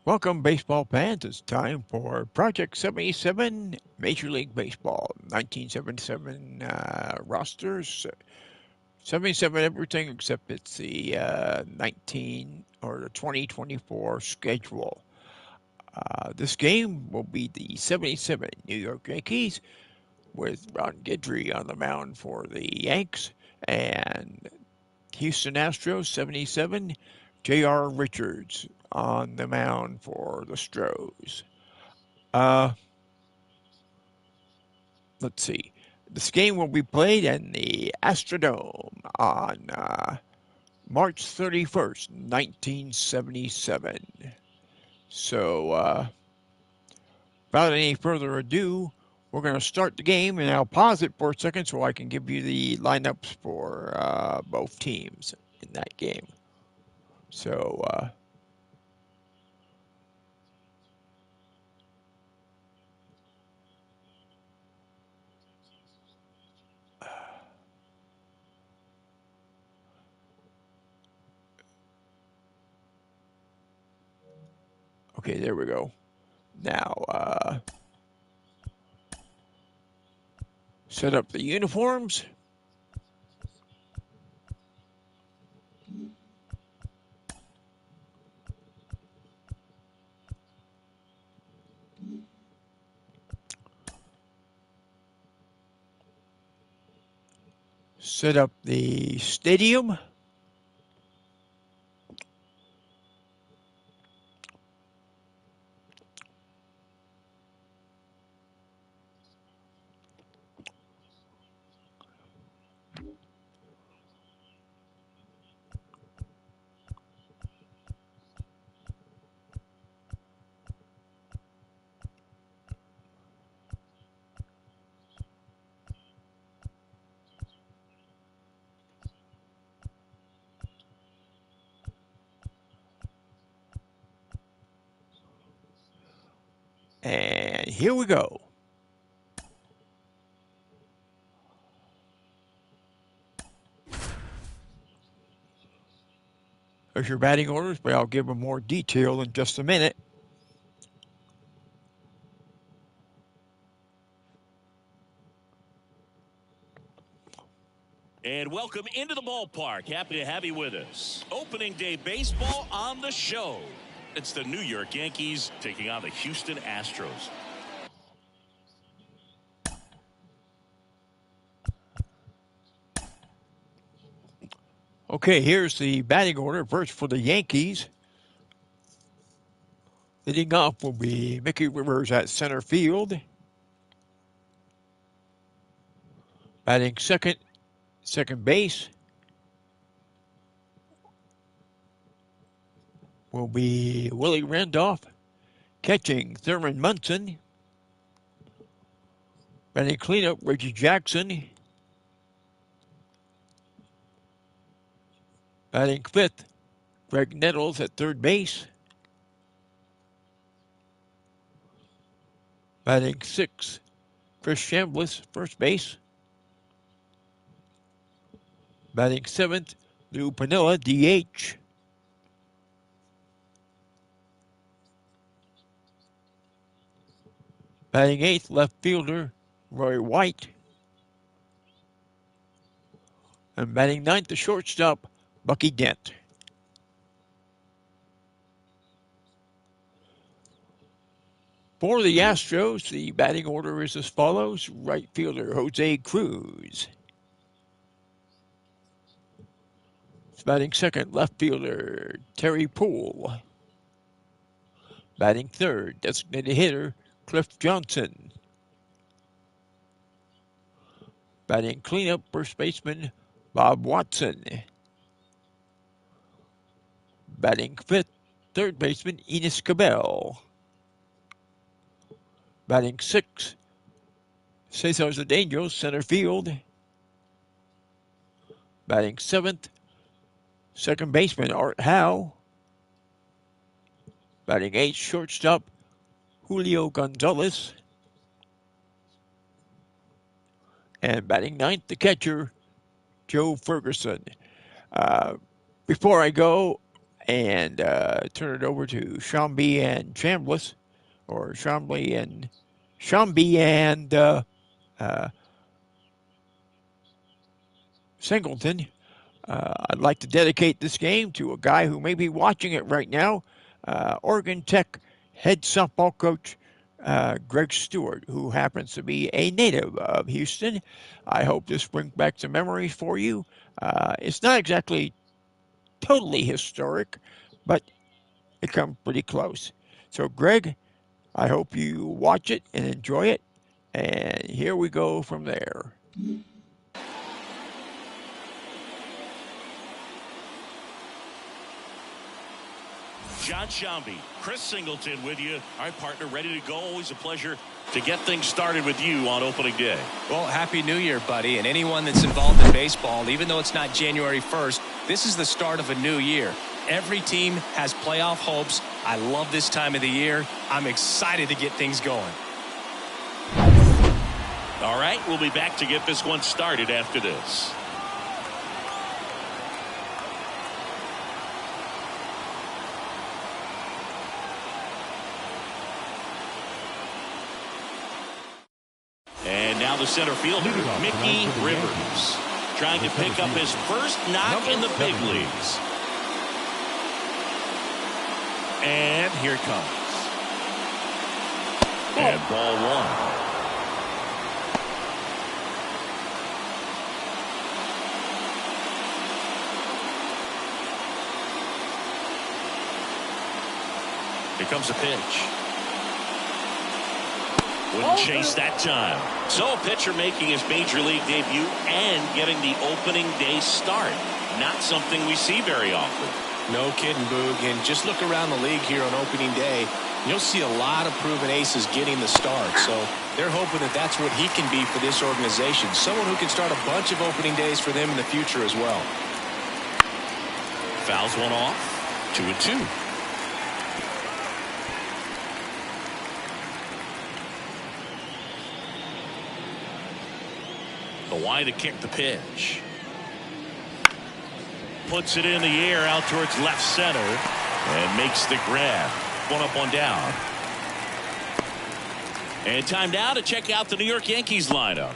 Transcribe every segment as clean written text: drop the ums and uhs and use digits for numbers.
Welcome, baseball fans. It's time for Project 77 Major League Baseball. 1977 rosters. 77 everything except it's the 19 or the 2024 schedule. This game will be the 77 New York Yankees with Ron Guidry on the mound for the Yanks and Houston Astros 77 J.R. Richards on the mound for the Stros. Uh, let's see. This game will be played in the Astrodome on March 31st, 1977. So, without any further ado, we're going to start the game, and I'll pause it for a second so I can give you the lineups for both teams in that game. So, okay, there we go. Now, set up the uniforms. Set up the stadium. And here we go. There's your batting orders, but I'll give them more detail in just a minute. And welcome into the ballpark. Happy to have you with us. Opening day baseball on the show. It's the New York Yankees taking on the Houston Astros. Okay, here's the batting order. First for the Yankees. Leading off will be Mickey Rivers at center field. Batting second base, will be Willie Randolph. Catching, Thurman Munson. Batting cleanup, Reggie Jackson. Batting fifth, Greg Nettles at third base. Batting sixth, Chris Chambliss, first base. Batting seventh, Lou Piniella, DH. Batting eighth, left fielder, Roy White. And batting ninth, the shortstop, Bucky Dent. For the Astros, the batting order is as follows. Right fielder, Jose Cruz. Batting second, left fielder, Terry Poole. Batting third, designated hitter, Cliff Johnson. Batting cleanup, first baseman, Bob Watson. Batting fifth, third baseman, Enos Cabell. Batting sixth, Cesar Cedeno, center field. Batting seventh, second baseman, Art Howe. Batting eighth, shortstop, Julio Gonzalez. And batting ninth, the catcher, Joe Ferguson. Before I go, and turn it over to Shambi and Chambliss, or Shambi and Singleton. I'd like to dedicate this game to a guy who may be watching it right now, Oregon Tech head softball coach Greg Stewart, who happens to be a native of Houston. I hope this brings back some memories for you. It's not exactly totally historic, but it comes pretty close. So, Greg, I hope you watch it and enjoy it. And here we go from there. John Shambi, Chris Singleton with you. All right, partner, ready to go. Always a pleasure to get things started with you on opening day. Well, Happy New Year, buddy. And anyone that's involved in baseball, even though it's not January 1st, this is the start of a new year. Every team has playoff hopes. I love this time of the year. I'm excited to get things going. All right, we'll be back to get this one started after this. And now the center fielder, Mickey Rivers, trying to pick up his first knock in the big leagues. And here it comes. And ball one. Here comes a pitch. Wouldn't chase that time. So a pitcher making his major league debut and getting the opening day start. Not something we see very often. No kidding, Boog. And just look around the league here on opening day. You'll see a lot of proven aces getting the start. So they're hoping that that's what he can be for this organization. Someone who can start a bunch of opening days for them in the future as well. Fouls one off. 2-2. The wide to kick the pitch. Puts it in the air out towards left center and makes the grab. One up, one down. And time now to check out the New York Yankees lineup.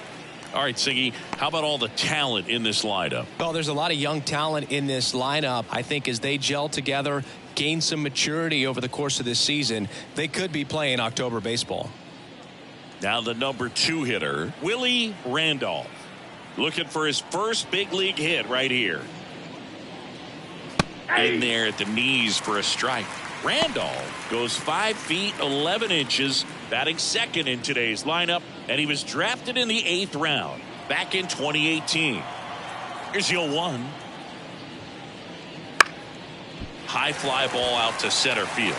All right, Siggy, how about all the talent in this lineup? Well, there's a lot of young talent in this lineup. I think as they gel together, gain some maturity over the course of this season, they could be playing October baseball. Now the number 2 hitter, Willie Randolph, looking for his first big league hit right here. In there at the knees for a strike. Randolph goes 5 feet 11 inches, batting second in today's lineup, and he was drafted in the 8th round back in 2018. Here's 0-1. High fly ball out to center field.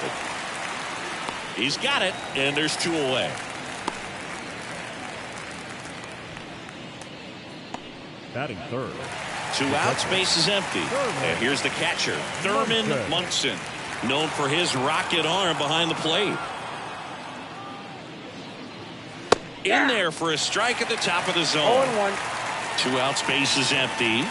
He's got it, and there's 2 away. Batting third. 2 outs, base is empty. And here's the catcher, Thurman Munson, known for his rocket arm behind the plate. In there for a strike at the top of the zone. 2 outs, base is empty.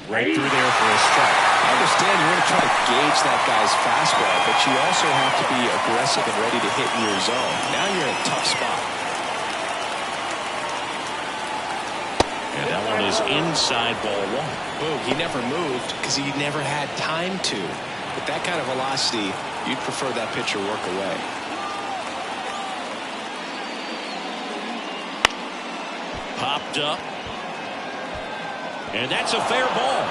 Right through there for a strike. I understand you want to try to gauge that guy's fastball, but you also have to be aggressive and ready to hit in your zone. Now you're in a tough spot. And that one is inside ball 1. Boog, he never moved because he never had time to. With that kind of velocity, you'd prefer that pitcher work away. Popped up. And that's a fair ball.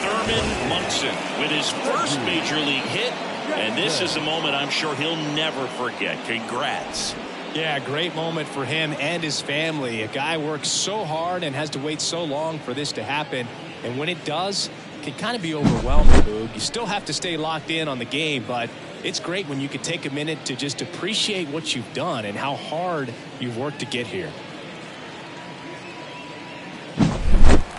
Thurman Munson with his first major league hit. And this is a moment I'm sure he'll never forget. Congrats. Yeah, great moment for him and his family. A guy works so hard and has to wait so long for this to happen. And when it does, it can kind of be overwhelming, Boog. You still have to stay locked in on the game, but it's great when you can take a minute to just appreciate what you've done and how hard you've worked to get here.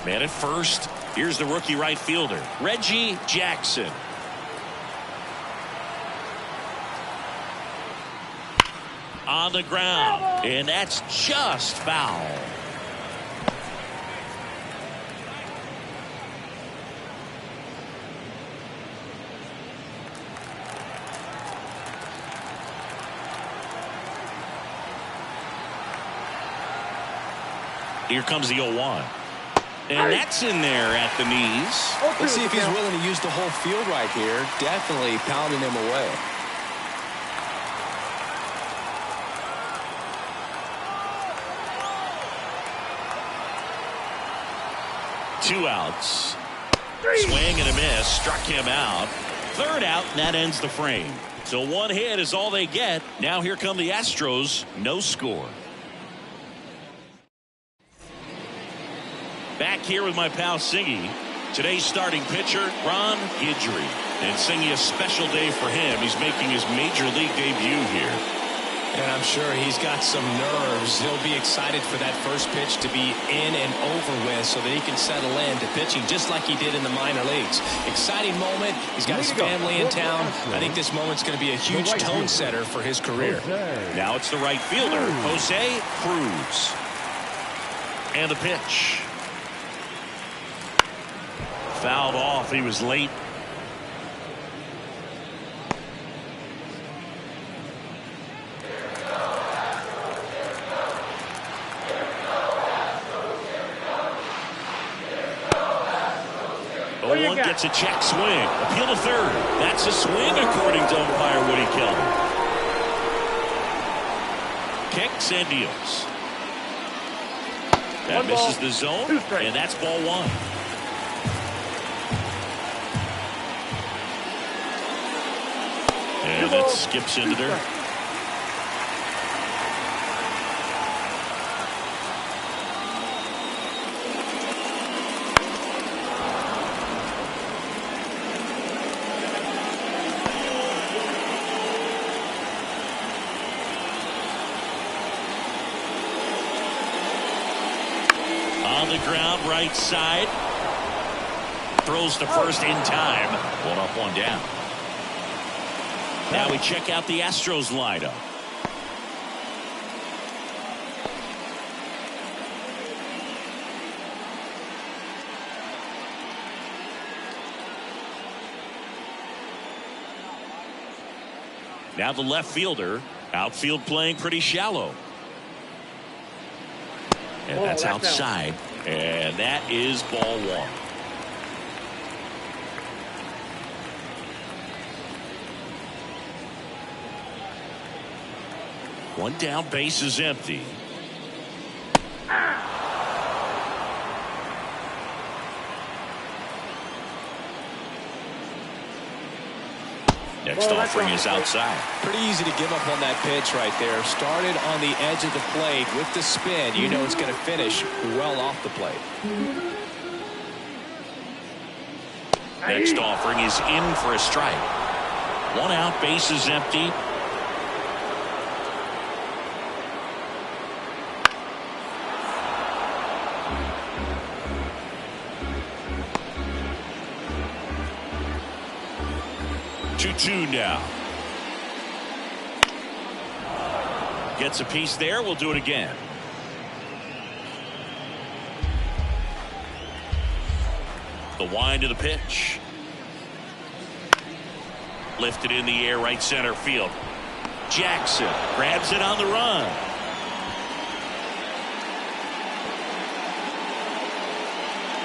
Man at first. Here's the rookie right fielder, Reggie Jackson. on the ground, and that's just foul. Here comes the 0-1. And that's in there at the knees. Let's see if he's willing to use the whole field right here. Definitely pounding him away. Two outs. Swing and a miss. Struck him out. Third out, and that ends the frame. So one hit is all they get. Now here come the Astros. No score. Back here with my pal Singy. Today's starting pitcher, Ron Guidry. And Singy, a special day for him. He's making his major league debut here. And I'm sure he's got some nerves. He'll be excited for that first pitch to be in and over with so that he can settle in to pitching just like he did in the minor leagues. Exciting moment. He's got his family in town. I think this moment's going to be a huge tone setter for his career. Now it's the right fielder, Jose Cruz. And the pitch. Fouled off. He was late. One gets a check swing. Appeal to third. That's a swing according to umpire Woody Kelvin. Kicks and deals. That misses the zone, and that's ball one. And that skips into there. On the ground, right side. Throws to first in time. One up, one down. Now we check out the Astros lineup. Now the left fielder. Outfield playing pretty shallow. And that's outside. And that is ball one. One down, base is empty. Next offering is outside. Pretty easy to give up on that pitch right there. Started on the edge of the plate with the spin. You know it's going to finish well off the plate. Next offering is in for a strike. One out, base is empty. Two now. Gets a piece there. We'll do it again. The wind of the pitch. Lifted in the air, right center field. Jackson grabs it on the run.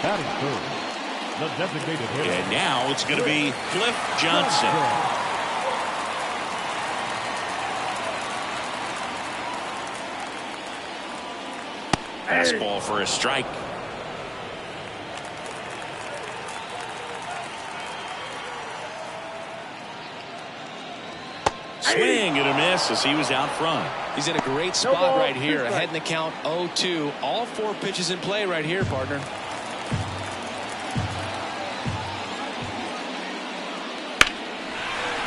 Batting third, the designated hitter. And now it's going to be Cliff Johnson. Fastball for a strike. Swing and a miss as he was out front. He's in a great spot right here. Ahead in the count 0-2. All four pitches in play right here, partner.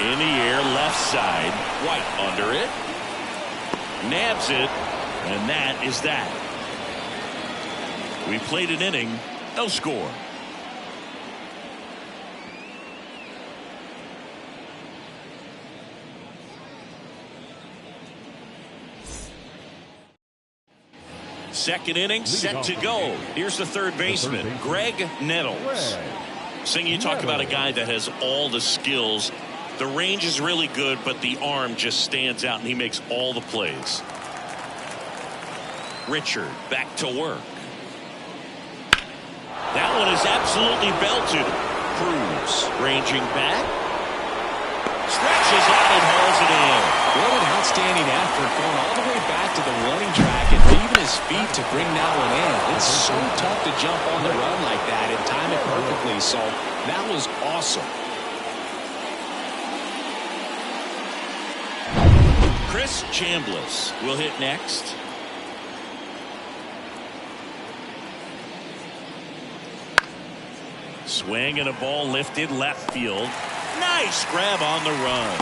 In the air, left side. White under it. Nabs it. And that is that. We played an inning. No score. Second inning set to go. Here's the third baseman, Greg Nettles. Sing, you talk about a guy that has all the skills. The range is really good, but the arm just stands out, and he makes all the plays. Richard back to work. That one is absolutely belted. Cruz ranging back. Stretches out and hauls it in. What an outstanding effort, going all the way back to the running track and leaving his feet to bring that one in. It's so tough to jump on the run like that and time it perfectly. So that was awesome. Chris Chambliss will hit next. Swing and a ball lifted left field. Nice grab on the run.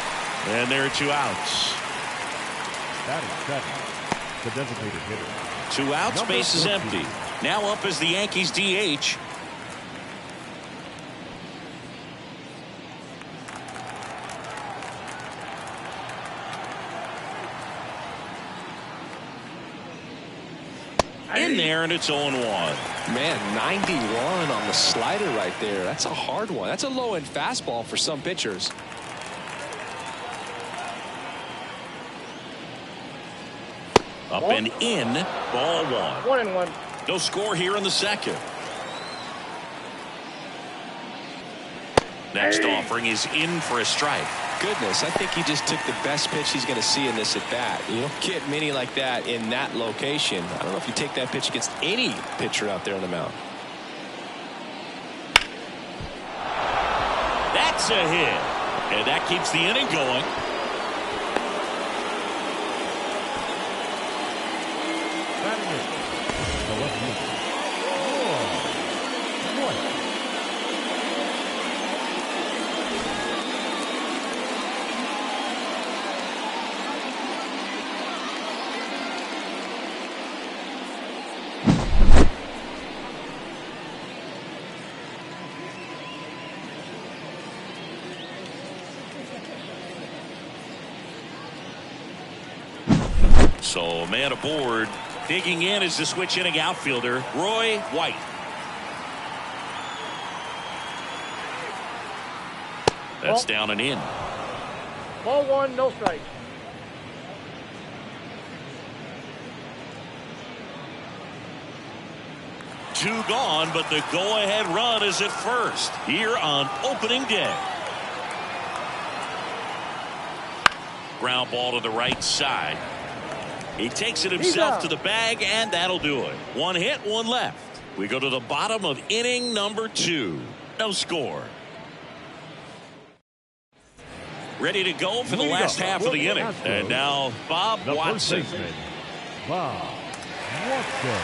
And there are 2 outs. Batting seventh, the designated hitter. 2 outs, Number base is 14. empty. Now up is the Yankees DH. In there, and it's 0-1. Man, 91 on the slider right there. That's a hard one. That's a low-end fastball for some pitchers. Up and in, ball 1. 1-1. No score here in the second. Next offering is in for a strike. Goodness, I think he just took the best pitch he's going to see in this at bat. You don't get many like that in that location. I don't know if you take that pitch against any pitcher out there on the mound. That's a hit. And that keeps the inning going. Batting eighth, the left fielder. White. So man aboard. Digging in is the switch inning outfielder, Roy White. That's down and in. Ball 1, no strike. Two gone, but the go-ahead run is at first here on opening day. Ground ball to the right side. He takes it himself to the bag, and that'll do it. 1 hit, 1 left. We go to the bottom of inning number 2. No score. Ready to go for the last half of the inning. And now Bob The first Watson. baseman, Bob Watson.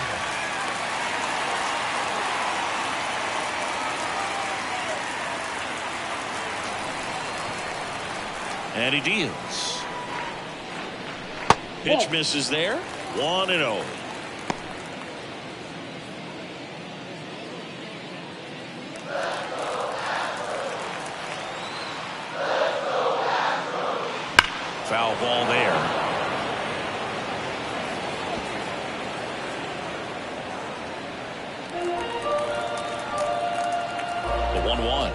And he deals. Pitch misses there. 1-0. Foul ball there. The 1-1.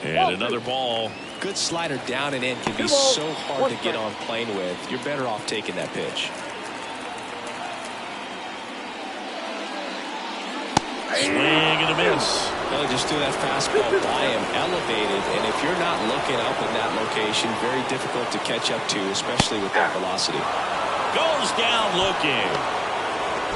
And another ball. Good slider down and in can be so hard to get on plane with. You're better off taking that pitch. Swing and a miss. Well, just threw that fastball by him, elevated, and if you're not looking up in that location, very difficult to catch up to, especially with that velocity. Goes down looking.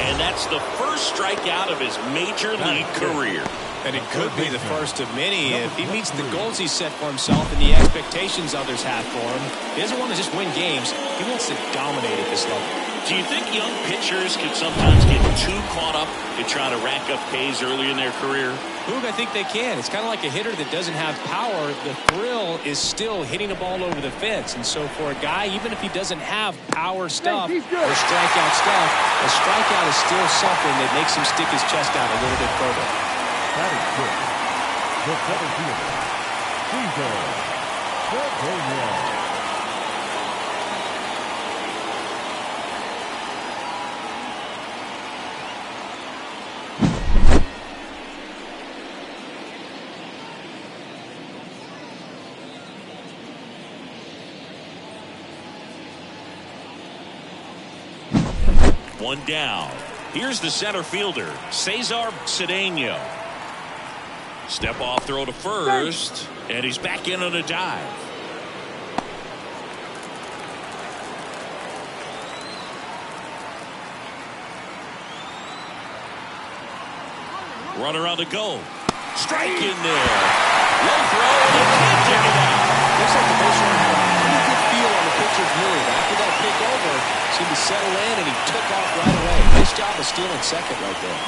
And that's the first strikeout of his major league career. And it could be the first of many if he meets the goals he set for himself and the expectations others have for him. He doesn't want to just win games. He wants to dominate at this level. Do you think young pitchers can sometimes get too caught up in trying to rack up Ks early in their career? Boog, I think they can. It's kind of like a hitter that doesn't have power. The thrill is still hitting a ball over the fence. And so for a guy, even if he doesn't have power stuff or strikeout stuff, a strikeout is still something that makes him stick his chest out a little bit further. Batting fifth, the center fielder, Cesar Sagonia. One down. Here's the center fielder, Cesar Cedeno. Step off throw to first, and he's back in on a dive. Runner on the go. Strike in there. Low throw, and he can't dig it out. Looks like the motion had a pretty good feel on the pitcher's move. After that pick over, seemed to settle in, and he took off right away. Nice job of stealing second right there.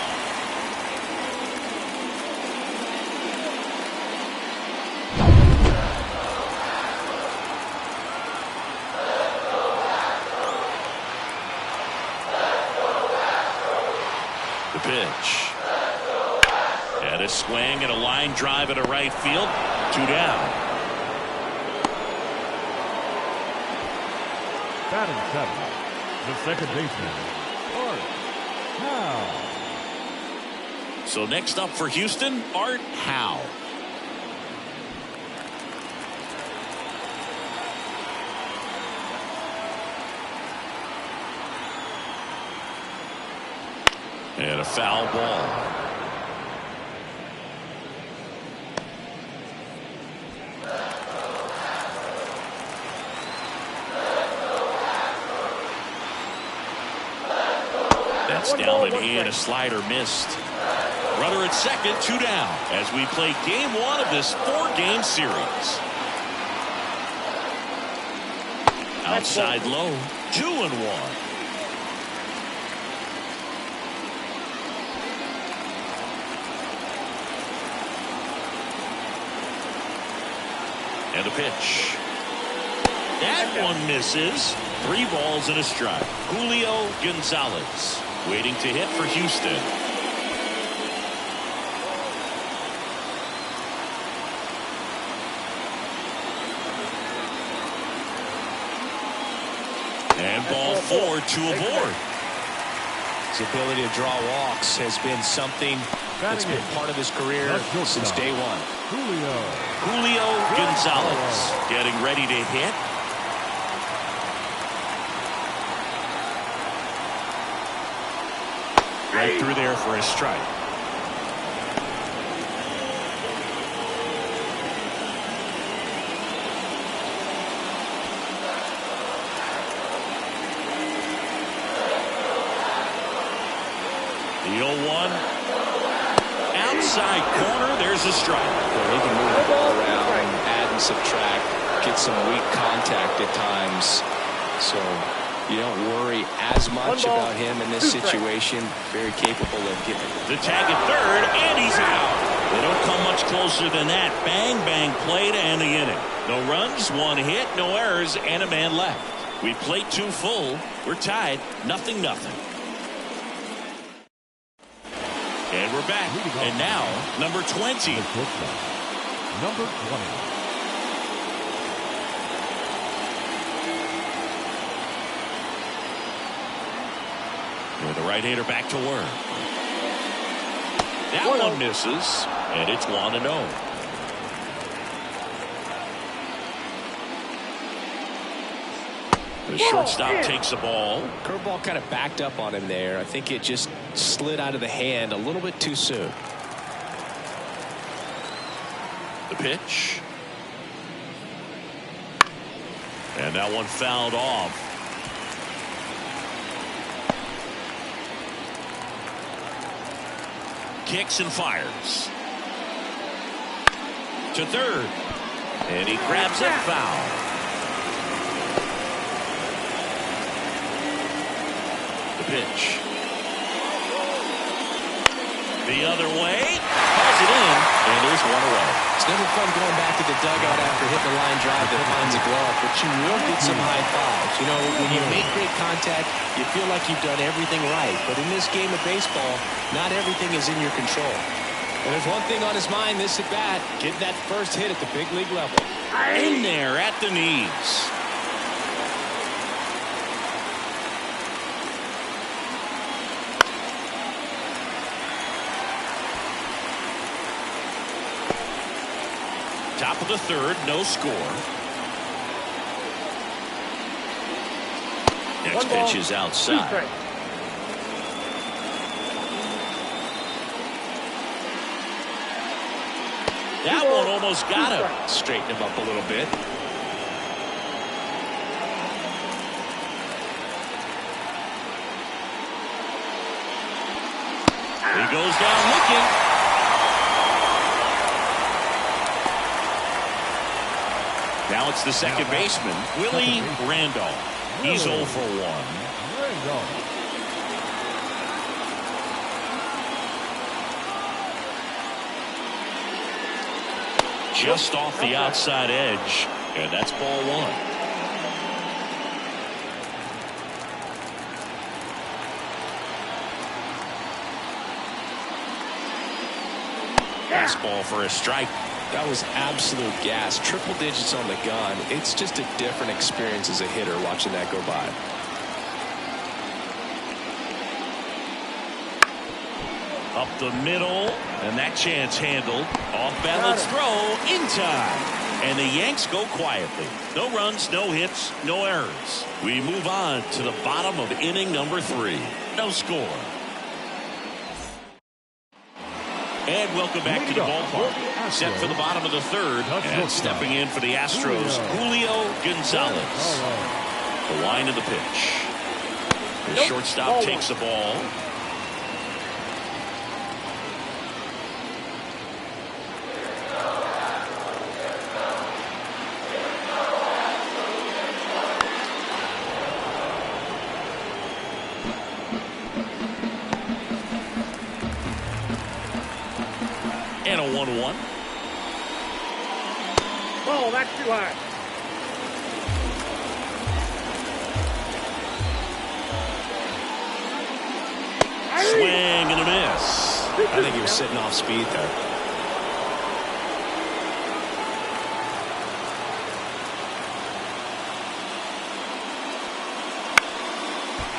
The pitch. And a swing and a line drive into right field. 2 down. Batting seventh, the second baseman, Art Howe. So next up for Houston, Art Howe. And a foul ball. That's down and in. A slider missed. Runner at second, 2 down as we play game 1 of this 4-game series. Outside low, 2-1. And the pitch. That one misses. 3 balls and a strike. Julio Gonzalez waiting to hit for Houston. And ball 4 to a board. His ability to draw walks has been something that's been part of his career since day one. Julio Gonzalez getting ready to hit. Right through there for a strike. The 0-1. Outside corner. There's a strike. Well, he can move the ball around, add and subtract, get some weak contact at times. So you don't worry as much about him in this situation. Very capable of getting it. The tag at third, and he's out. They don't come much closer than that. Bang, bang play to end the inning. No runs, 1 hit, no errors, and a man left. We played 2 full. We're tied, 0-0. And we're back. And now, number 20. Number 20. With the right-hander back to work. That one misses, and it's 1-0. The shortstop takes the ball. Curveball kind of backed up on him there. I think it just slid out of the hand a little bit too soon. The pitch. And that one fouled off. Kicks and fires. To third. And he grabs it, foul. The pitch. The other way. Calls it in. And there's 1 away. It's never fun going back to the dugout after hitting a line drive that finds a glove, but you will get some high fives. You know, when you make great contact, you feel like you've done everything right. But in this game of baseball, not everything is in your control. And there's one thing on his mind this at bat, getting that first hit at the big league level. In there at the knees. Top of the third, no score. Next pitch is outside. almost got him. Straighten him up a little bit. He goes down looking. Now it's the second baseman, Willie Randolph. He's 0 for 1. Randolph. Just off the outside edge, and that's ball 1. Fastball for a strike. That was absolute gas. Triple digits on the gun. It's just a different experience as a hitter watching that go by. Up the middle, and that chance handled. Off balance throw in time. And the Yanks go quietly. No runs, no hits, no errors. We move on to the bottom of inning number 3. No score. And welcome back to the ballpark. Set for the bottom of the 3rd. And stepping in for the Astros, Julio Gonzalez. The line of the pitch. The shortstop takes the ball. And a 1-1. Oh, that's too high. Swing and a miss. I think he was sitting off speed there.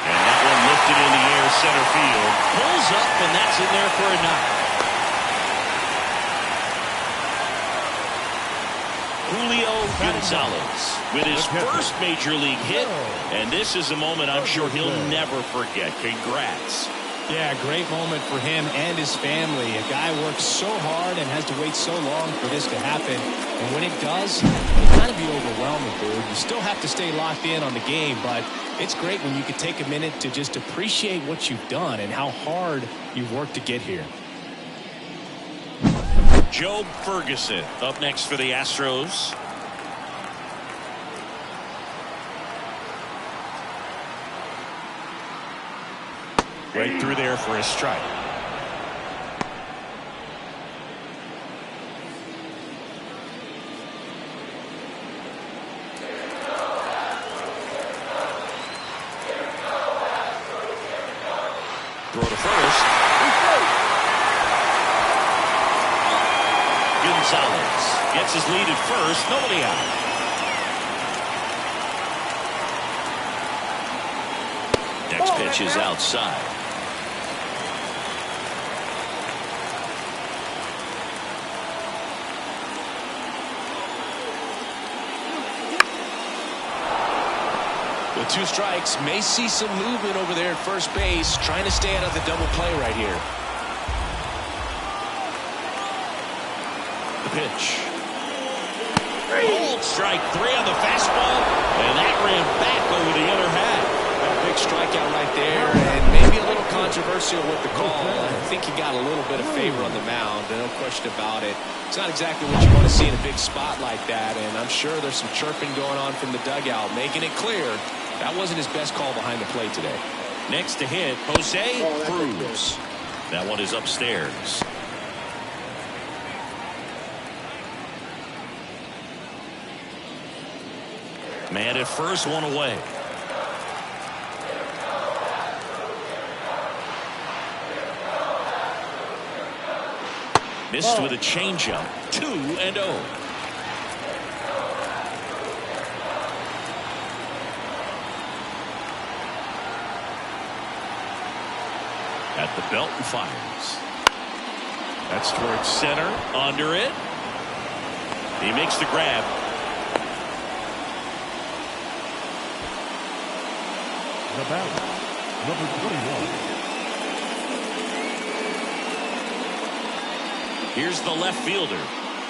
And that one lifted in the air center field. Pulls up, and that's in there for a knock. Julio Gonzalez with his first major league hit, and this is a moment I'm sure he'll never forget. Congrats. Yeah, great moment for him and his family. A guy works so hard and has to wait so long for this to happen. And when it does, it can kind of be overwhelming, dude. You still have to stay locked in on the game, but it's great when you can take a minute to just appreciate what you've done and how hard you've worked to get here. Joe Ferguson up next for the Astros. Right through there for a strike. Throw to first. Gonzalez gets his lead at first. Nobody out. Next pitch is outside. With 2 strikes, may see some movement over there at first base, trying to stay out of the double play right here. The pitch. Hold strike 3 on the fastball, and that ran back over the other half. A big strikeout right there, and maybe a little controversial with the call. I think he got a little bit of favor on the mound, no question about it. It's not exactly what you want to see in a big spot like that, and I'm sure there's some chirping going on from the dugout, making it clear that wasn't his best call behind the plate today. Next to hit, Jose Cruz. That one is upstairs. Man at first, one away. Missed with a changeup. 2-0. At the belt and fires. That's towards center. Under it. He makes the grab. The batter, number 21. Here's the left fielder,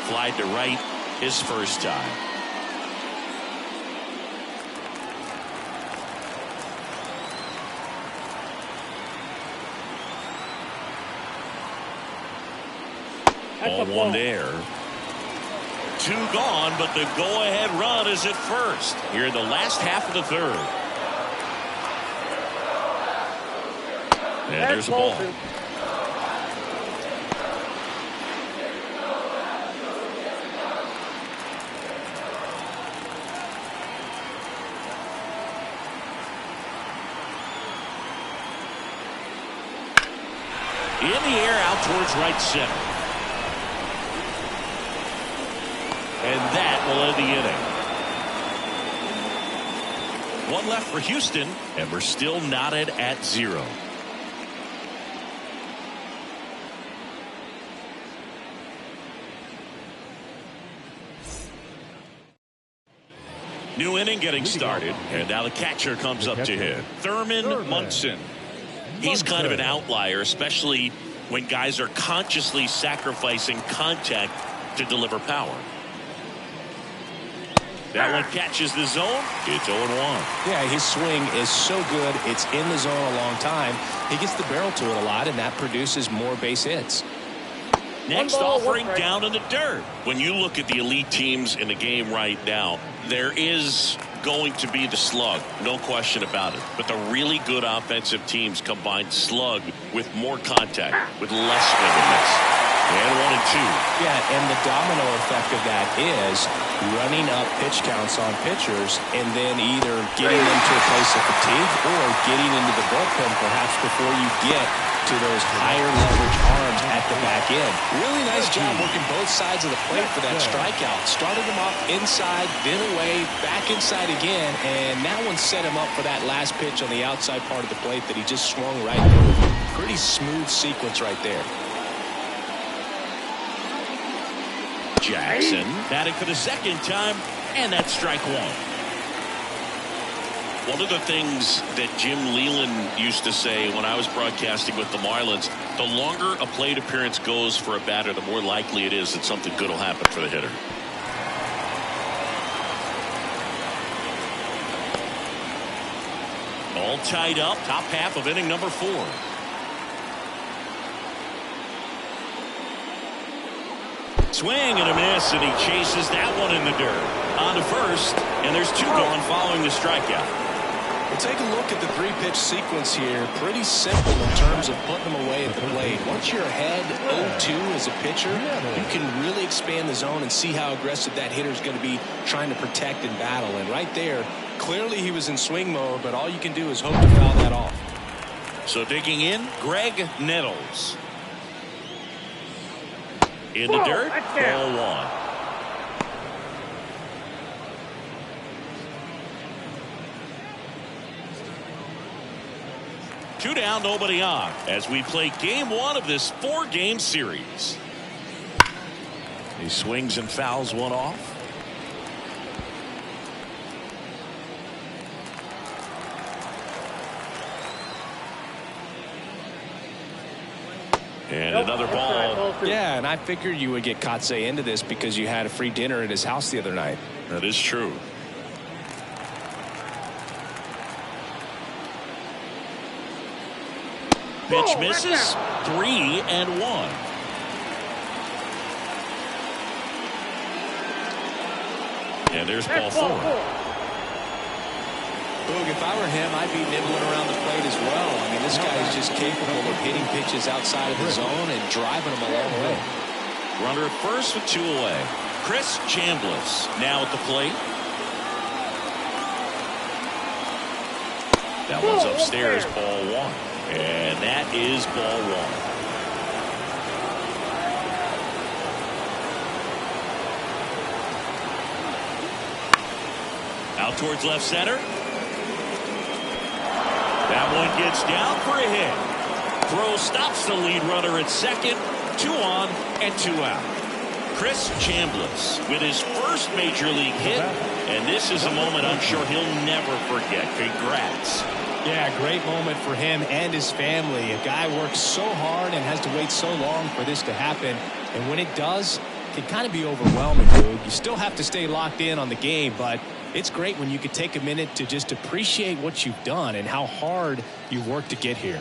fly to right his first time. Ball one there. Two gone, but the go-ahead run is at first here in the last half of the third. And there's a ball. In the air out towards right center. And that will end the inning. One left for Houston, and we're still knotted at 0. New inning getting started, and now the catcher comes up to hit. Thurman Munson. He's kind of an outlier, especially when guys are consciously sacrificing contact to deliver power. That one catches the zone. It's 0-1. Yeah, his swing is so good. It's in the zone a long time. He gets the barrel to it a lot, and that produces more base hits. Next offering down in the dirt. When you look at the elite teams in the game right now, there is going to be the slug, no question about it. But the really good offensive teams combine slug with more contact, with less swing and miss. And 1-2. Yeah, and the domino effect of that is running up pitch counts on pitchers and then either getting them to a place of fatigue or getting into the bullpen perhaps before you get to those higher leverage arms at the back end. Really nice job working both sides of the plate for that strikeout. Started him off inside, then away, back inside again, and that one set him up for that last pitch on the outside part of the plate that he just swung right through. Pretty smooth sequence right there. Jackson batting for the second time, and that's strike one. One of the things that Jim Leland used to say when I was broadcasting with the Marlins, the longer a plate appearance goes for a batter, the more likely it is that something good will happen for the hitter. All tied up, top half of inning number 4. Swing and a miss, and he chases that one in the dirt. On to first, and there's 2 gone following the strikeout. Well, take a look at the 3-pitch sequence here. Pretty simple in terms of putting them away at the plate. Once you're ahead 0-2 as a pitcher, you can really expand the zone and see how aggressive that hitter is going to be trying to protect and battle. And right there, clearly he was in swing mode, but all you can do is hope to foul that off. So digging in, Greg Nettles. In the dirt, ball 1. Two down, nobody on, as we play game 1 of this 4-game series. He swings and fouls one off. And another ball. Yeah, and I figured you would get Kotze into this because you had a free dinner at his house the other night. That is true. Pitch misses. 3-1. And there's ball 4. Boog, if I were him, I'd be nibbling around the plate as well. I mean, this guy is just capable of hitting pitches outside of the zone and driving them a long way. Runner at first with 2 away. Chris Chambliss now at the plate. That one's upstairs, ball 1. And that is ball 1. Out towards left center. That one gets down for a hit. Throw stops the lead runner at second. 2 on and 2 out. Chris Chambliss with his first major league hit. And this is a moment I'm sure he'll never forget. Congrats. Yeah, great moment for him and his family. A guy works so hard and has to wait so long for this to happen. And when it does, can kind of be overwhelming, Boog. You still have to stay locked in on the game, but it's great when you can take a minute to just appreciate what you've done and how hard you've worked to get here.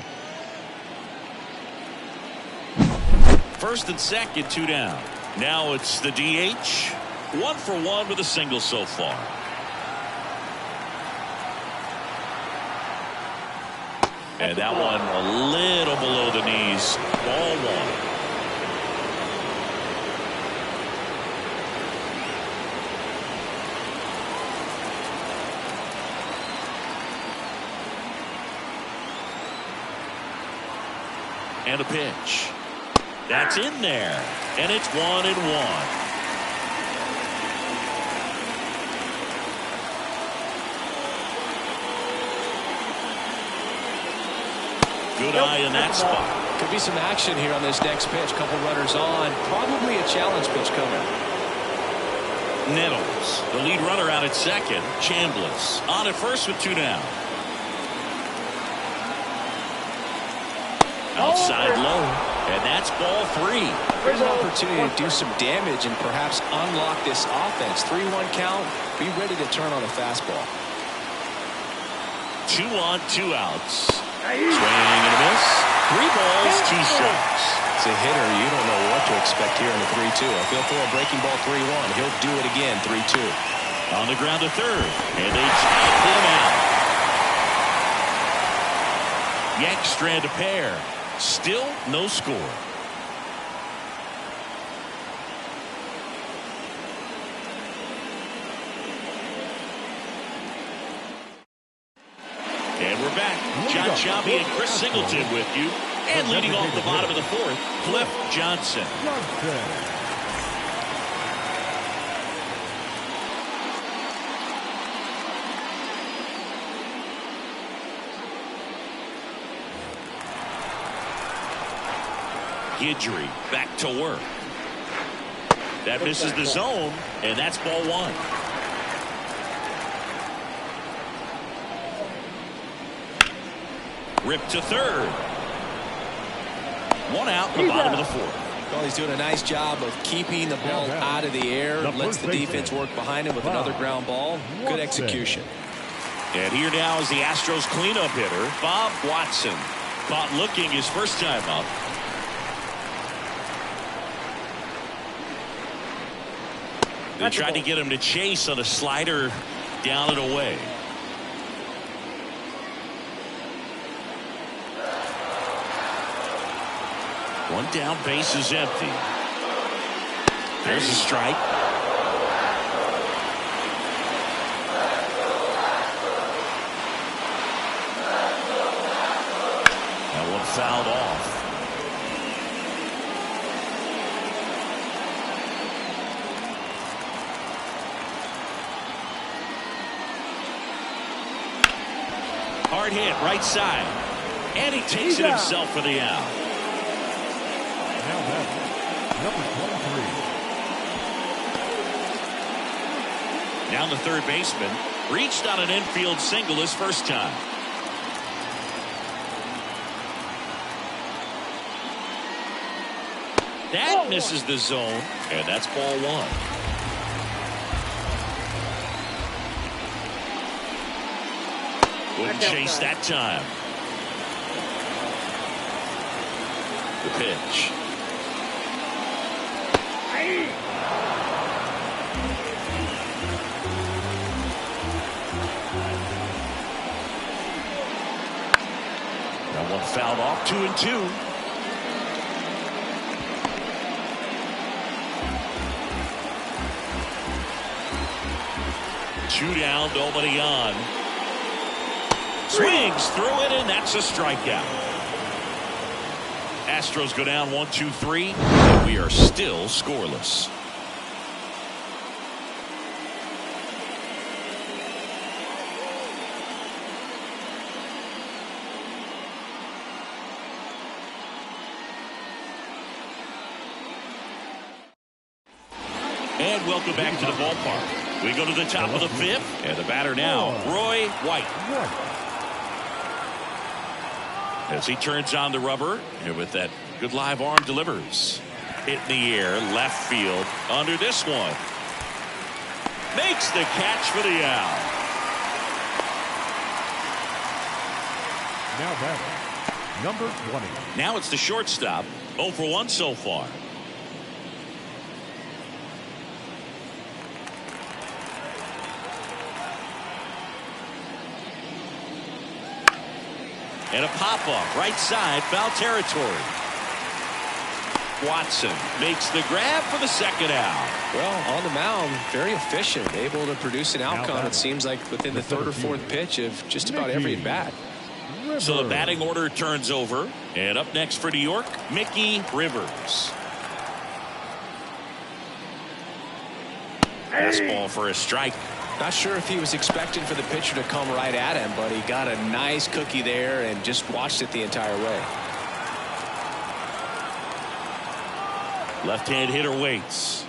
First and second, 2 down. Now it's the DH. 1 for 1 with a single so far. And that one a little below the knees. Ball 1. And a pitch. That's in there. And it's 1-1. Good eye in that spot. Could be some action here on this next pitch. Couple runners on. Probably a challenge pitch coming. Nettles, the lead runner out at second. Chambliss on at first with 2 down. Outside low. And that's ball 3. Here's an opportunity to do some damage and perhaps unlock this offense. 3-1 count. Be ready to turn on a fastball. 2 on, 2 outs. Swing and a miss. 3 balls, 2 strikes. As a hitter, you don't know what to expect here in the 3-2. If he'll throw a breaking ball 3-1, he'll do it again 3-2. On the ground to third. And they tag him out. Yanks strand a pair. Still no score. And we're back. John Sciambi and Chris Singleton with you. And leading off the bottom of the 4th, Cliff Johnson. Guidry back to work. That misses the zone, and that's ball 1. Ripped to third. 1 out in the bottom of the 4th. Well, he's doing a nice job of keeping the ball out of the air. Lets the defense work behind him with another ground ball. Good execution. And here now is the Astros cleanup hitter, Bob Watson. Caught looking his first time up. They tried to get him to chase on a slider down and away. One down, base is empty. There's a strike. That one fouled off. Hard hit, right side. And he takes it himself for the out. Now that's number 23. Down the third baseman. Reached on an infield single his first time. That misses the zone. And that's ball 1. Wouldn't chase that time. The pitch. That one fouled off. 2-2. Two down, nobody on. Swings through it, and that's a strikeout. Astros go down 1-2-3, and we are still scoreless. And welcome back to the ballpark. We go to the top of the 5th, and the batter now, Roy White. As he turns on the rubber, and with that good live arm delivers. Hit in the air, left field, under this one. Makes the catch for the out. Now batting, number 20. Now it's the shortstop. 0 for 1 so far. And a pop-off, right side, foul territory. Watson makes the grab for the second out. Well, on the mound, very efficient, able to produce an outcome, it seems like, within the third or fourth pitch of just about every at-bat. So the batting order turns over. And up next for New York, Mickey Rivers. Fastball for a strike. Not sure if he was expecting for the pitcher to come right at him, but he got a nice cookie there and just watched it the entire way. Left-hand hitter waits.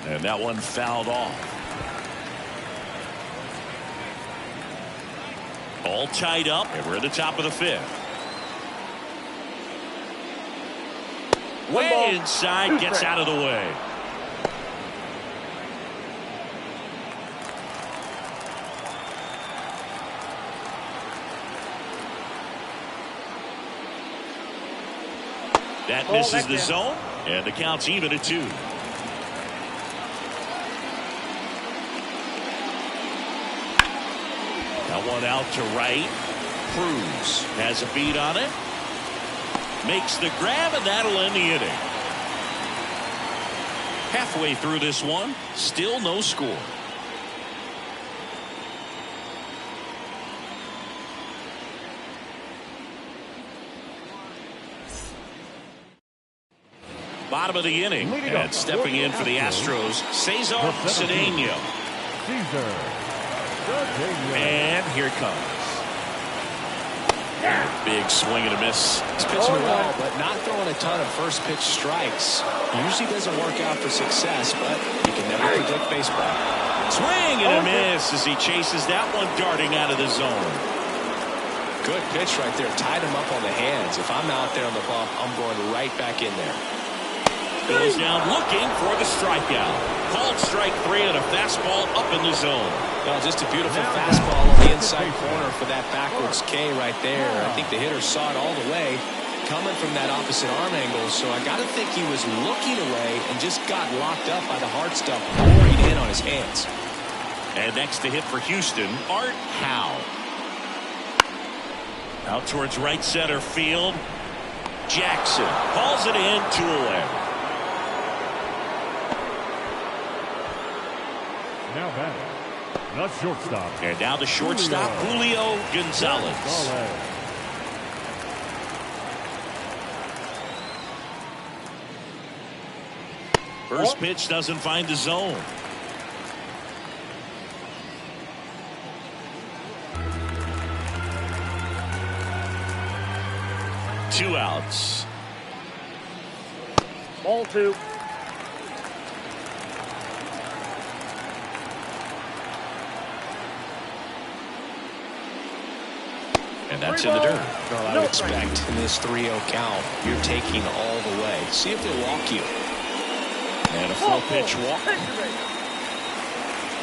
And that one fouled off. All tied up, and we're at the top of the 5th. Way inside, gets out of the way. That misses the zone, and the count's even at 2. That one out to right. Cruz has a beat on it. Makes the grab, and that'll end the inning. Halfway through this one, still no score. Bottom of the inning, and stepping in for the Astros, Cesar Cedeno. And here it comes. Big swing and a miss. He's pitching well, but not throwing a ton of first pitch strikes. Usually doesn't work out for success, but you can never predict baseball. Swing and a miss as he chases that one darting out of the zone. Good pitch right there. Tied him up on the hands. If I'm out there on the bump, I'm going right back in there. Goes down looking for the strikeout. Called strike 3 and a fastball up in the zone. Well, just a beautiful fastball on the inside corner for that backwards K right there. I think the hitter saw it all the way coming from that opposite arm angle. So I got to think he was looking away and just got locked up by the hard stuff pouring in on his hands. And next to hit for Houston, Art Howe. Out towards right center field. Jackson calls it in, 2 away. Now batting, the shortstop. And now the shortstop, Julio Gonzalez. First pitch doesn't find the zone. Two outs. Ball 2. And that's in the dirt. Well, I would expect in this 3-0 count, you're taking all the way. See if they walk you. And a full pitch walk.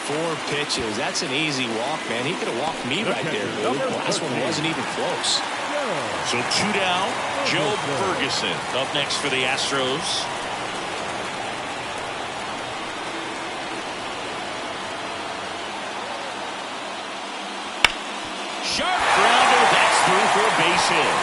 4 pitches. That's an easy walk, man. He could have walked me right there, dude. The last one wasn't even close. So 2 down. Joe Ferguson up next for the Astros. Sharp grounder. That's through for a base hit.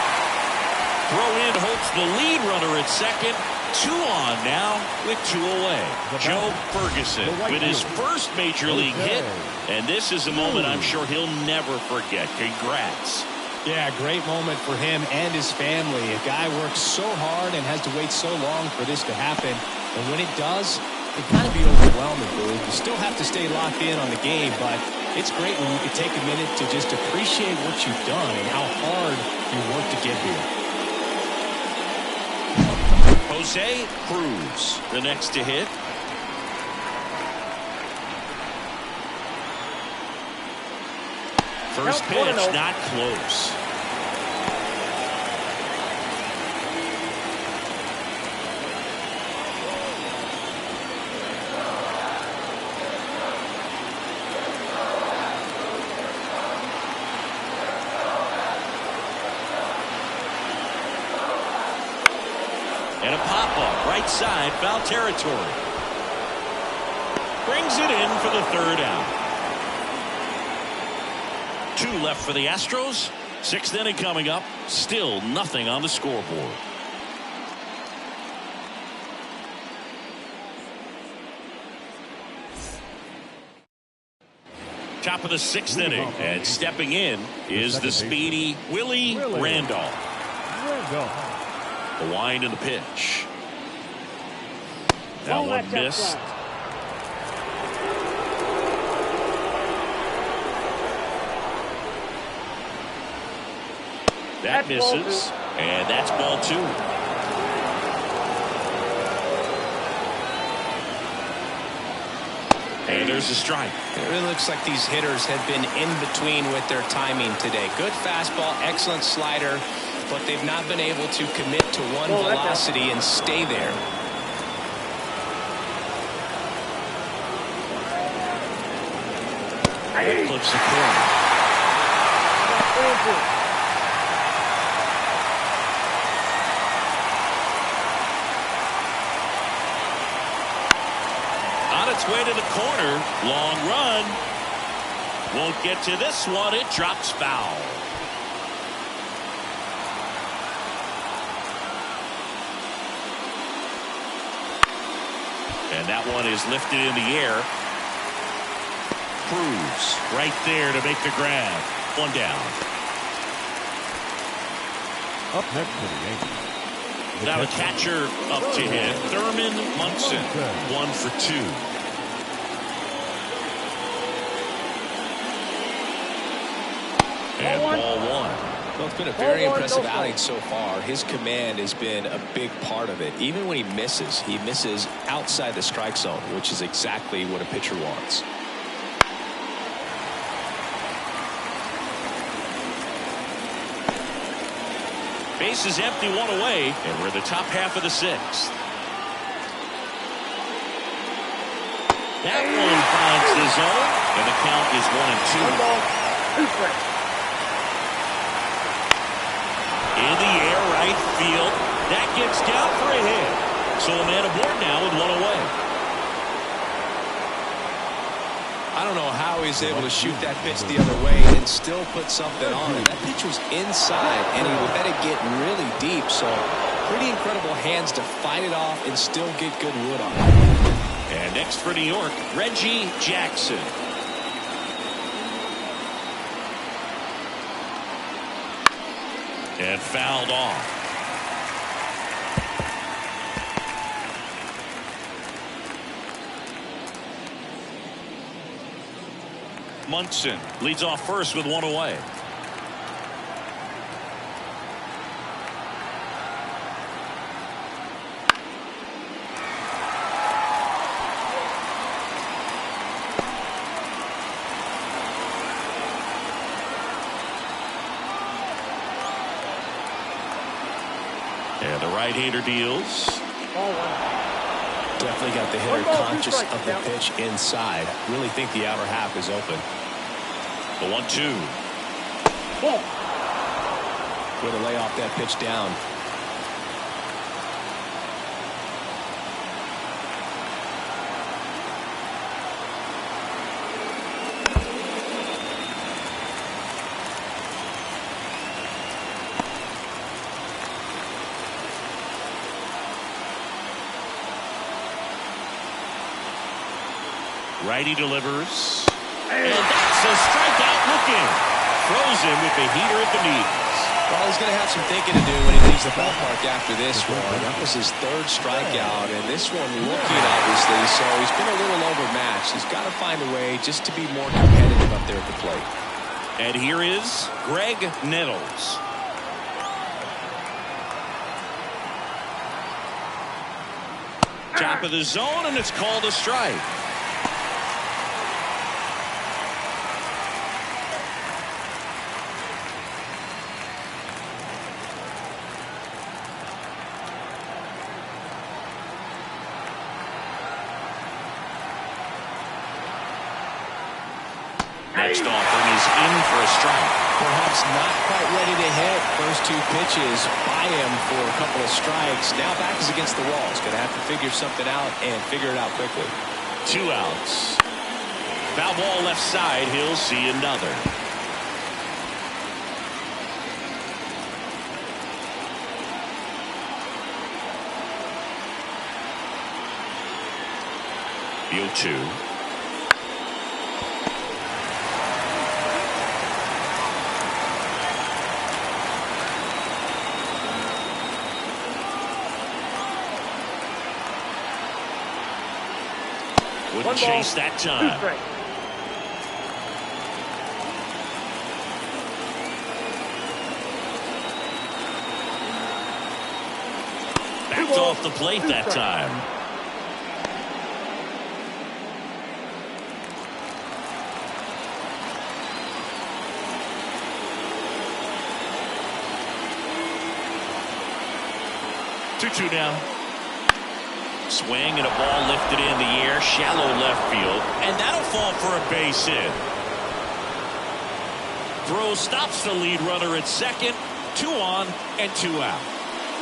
Throw in hopes the lead runner at second. 2 on now with 2 away. Joe Ferguson with his first major league hit. And this is a moment I'm sure he'll never forget. Congrats. Yeah, great moment for him and his family. A guy works so hard and has to wait so long for this to happen. And when it does, it kind of be overwhelming, dude. You still have to stay locked in on the game, but it's great when you can take a minute to just appreciate what you've done and how hard you worked to get here. Jose Cruz, the next to hit. First pitch, not close. And a pop-up right side, foul territory. Brings it in for the third out. 2 left for the Astros. 6th inning coming up. Still nothing on the scoreboard. Top of the 6th inning, and stepping in is the speedy Willie Randolph. The wind and the pitch. That one missed. That misses, and that's ball 2. And there's a strike. It really looks like these hitters have been in between with their timing today. Good fastball, excellent slider, but they've not been able to commit to one velocity and stay there. Flips the corner. On its way to the corner. Long run. Won't get to this one. It drops foul. And that one is lifted in the air. Cruz right there to make the grab. 1 down. Up next for the Yankees. Now the catcher up to hit. Thurman Munson. 1 for 2. And ball 1. Well, it's been a very impressive outing so far. His command has been a big part of it. Even when he misses outside the strike zone, which is exactly what a pitcher wants. Base is empty, 1 away, and we're in the top half of the 6th. That one finds the zone, and the count is 1-2. In the air, right field. That gets down for a hit. So a man aboard now with 1 away. I don't know how he's able to shoot that pitch the other way and still put something on it. That pitch was inside, and he let it get really deep. So pretty incredible hands to fight it off and still get good wood on it. And next for New York, Reggie Jackson. And fouled off. Munson leads off first with 1 away. And the right-hander deals. Definitely got the hitter conscious of the pitch inside. Really think the outer half is open. The 1-2. Way to lay off that pitch down. Righty delivers. And that's a strikeout looking. Throws him with the heater at the knees. Well, he's going to have some thinking to do when he leaves the ballpark after this one. That was his 3rd strikeout, and this one looking, obviously, so he's been a little overmatched. He's got to find a way just to be more competitive up there at the plate. And here is Greg Nettles. Top of the zone, and it's called a strike. Next offering is in for a strike. Perhaps just not quite ready to hit. First two pitches by him for a couple of strikes. Now back is against the wall. He's going to have to figure something out and figure it out quickly. 2 outs. Foul ball left side. He'll see another. The 0-2. Wouldn't chase that time. Backed off the plate that time. Two now. Swing and a ball lifted in the air, shallow left field, and that'll fall for a base hit. Throw stops the lead runner at second. 2 on and 2 out.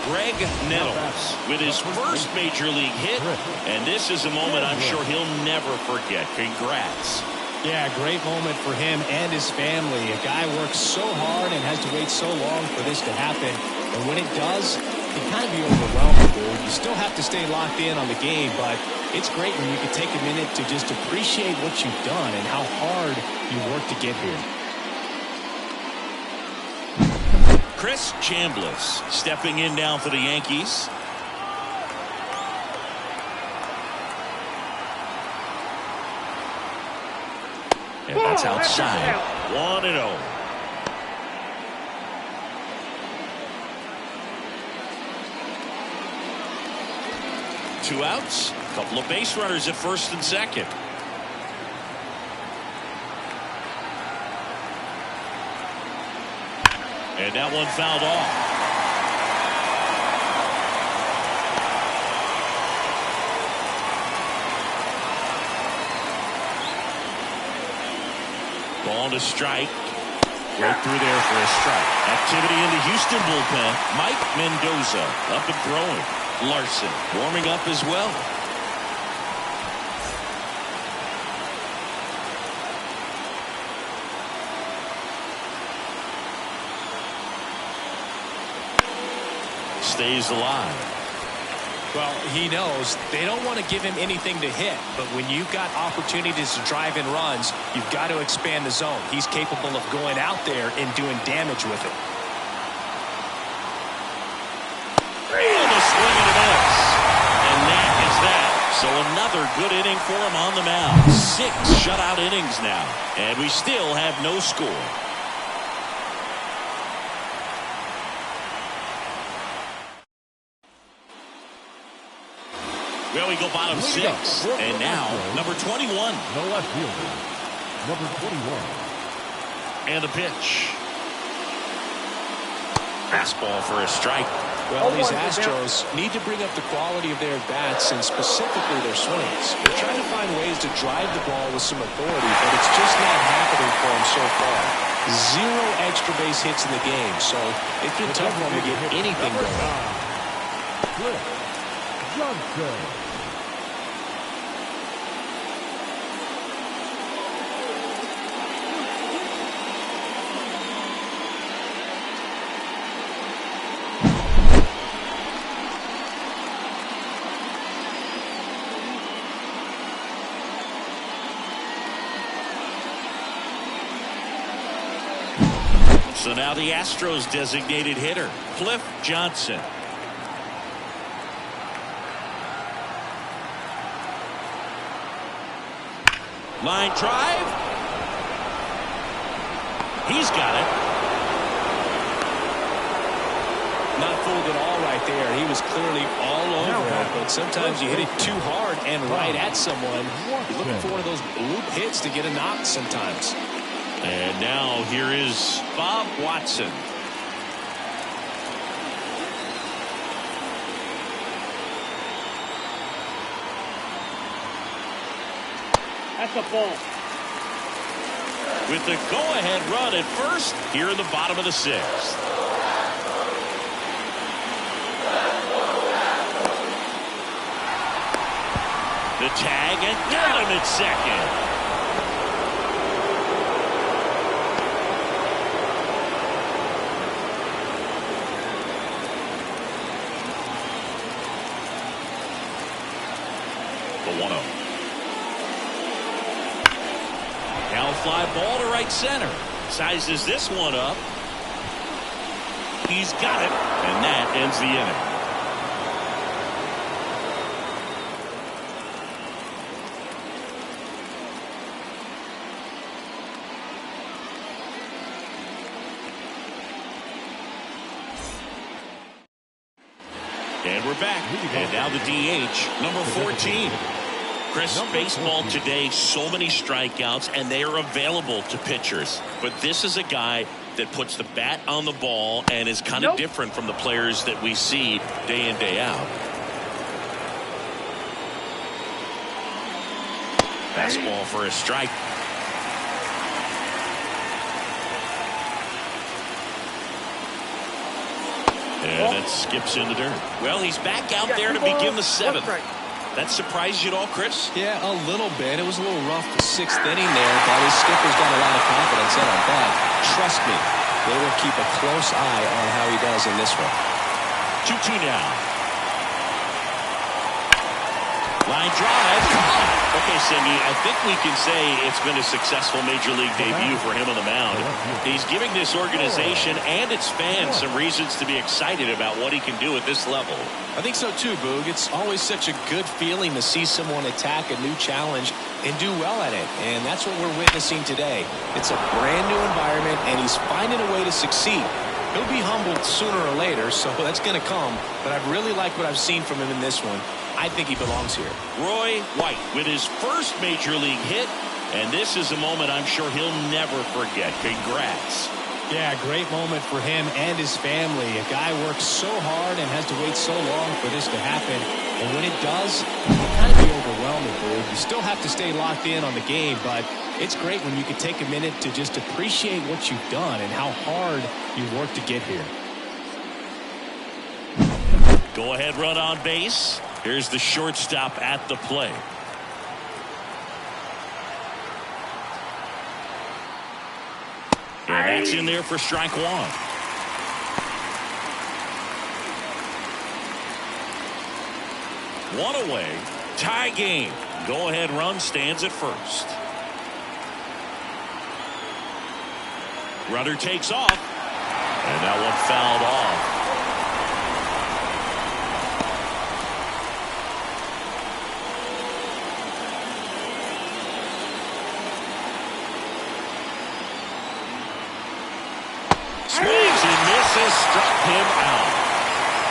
Greg Nettles with his first major league hit, and this is a moment I'm sure he'll never forget. Congrats. Yeah, great moment for him and his family. A guy works so hard and has to wait so long for this to happen, and when it does, it can kind of be overwhelming, dude. You still have to stay locked in on the game, but it's great when you can take a minute to just appreciate what you've done and how hard you worked to get here. Chris Chambliss stepping in now for the Yankees. And that's outside. 1-0. Two outs. A couple of base runners at first and second. And that one fouled off. Ball to strike. Right through there for a strike. Activity in the Houston bullpen. Mike Mendoza up and throwing. Larson warming up as well. Stays alive. Well, he knows they don't want to give him anything to hit, but when you've got opportunities to drive in runs, you've got to expand the zone. He's capable of going out there and doing damage with it. And a swing and a miss. And that is that. So another good inning for him on the mound. 6 shutout innings now. And we still have no score. Well, we go bottom 6. And now, number 21. The left fielder, number 21. And the pitch. Fastball for a strike. Well, these Astros need to bring up the quality of their bats and specifically their swings. They're trying to find ways to drive the ball with some authority, but it's just not happening for them so far. 0 extra base hits in the game, so it's been tough for them to get anything going. Cliff Johnson. So now the Astros designated hitter, Cliff Johnson. Line drive. He's got it. Not fooled at all right there. He was clearly all over it, but sometimes you hit it too hard and right at someone. You're looking for one of those bloop hits to get a knock sometimes. And now here is Bob Watson. That's a ball. with the go-ahead run at first here in the bottom of the sixth. The tag and got him at second. The 1-0. Now fly ball to right center. Sizes this one up. He's got it, and that ends the inning. And we're back. And now the DH, number 14. Chris, baseball today, so many strikeouts, and they are available to pitchers. But this is a guy that puts the bat on the ball and is kind of different from the players that we see day in, day out. Fastball for a strike. And that skips in the dirt. Well, he's back out there to begin the seventh. That surprised you at all, Chris? Yeah, a little bit. It was a little rough the sixth inning there, but his skipper's got a lot of confidence in him. But trust me, they will keep a close eye on how he does in this one. 2-2 now. Line drive. Okay, Cindy, I think we can say it's been a successful Major League debut for him on the mound. He's giving this organization and its fans some reasons to be excited about what he can do at this level. I think so too, Boog. It's always such a good feeling to see someone attack a new challenge and do well at it. And that's what we're witnessing today. It's a brand new environment, and he's finding a way to succeed. He'll be humbled sooner or later, so that's going to come. But I really like what I've seen from him in this one. I think he belongs here. Roy White with his first Major League hit, and this is a moment I'm sure he'll never forget. Congrats. Yeah, great moment for him and his family. A guy works so hard and has to wait so long for this to happen. And when it does, it can kind of be overwhelming, dude. You still have to stay locked in on the game, but it's great when you can take a minute to just appreciate what you've done and how hard you worked to get here. Go ahead run on base. Here's the shortstop at the plate. And that's in there for strike one. One away. Tie game. Go ahead run stands at first. Runner takes off. And that one fouled off. Swings and misses, struck him out.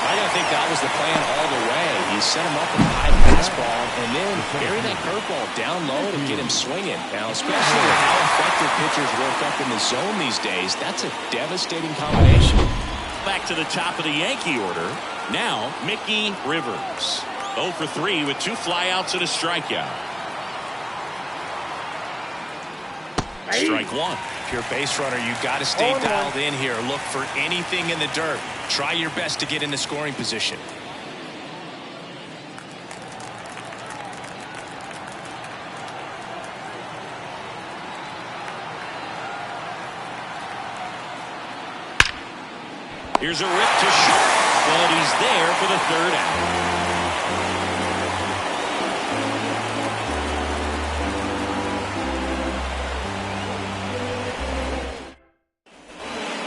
I don't think that was the plan all the way. He set him up with a high fastball and then bury that curveball down low to get him swinging. Now, especially with how effective pitchers work up in the zone these days, that's a devastating combination. Back to the top of the Yankee order. Now, Mickey Rivers. 0 for 3 with 2 flyouts and a strikeout. Strike one. If you're a base runner, you got to stay dialed in here. Look for anything in the dirt. Try your best to get into scoring position. Here's a rip to short, but he's there for the third out.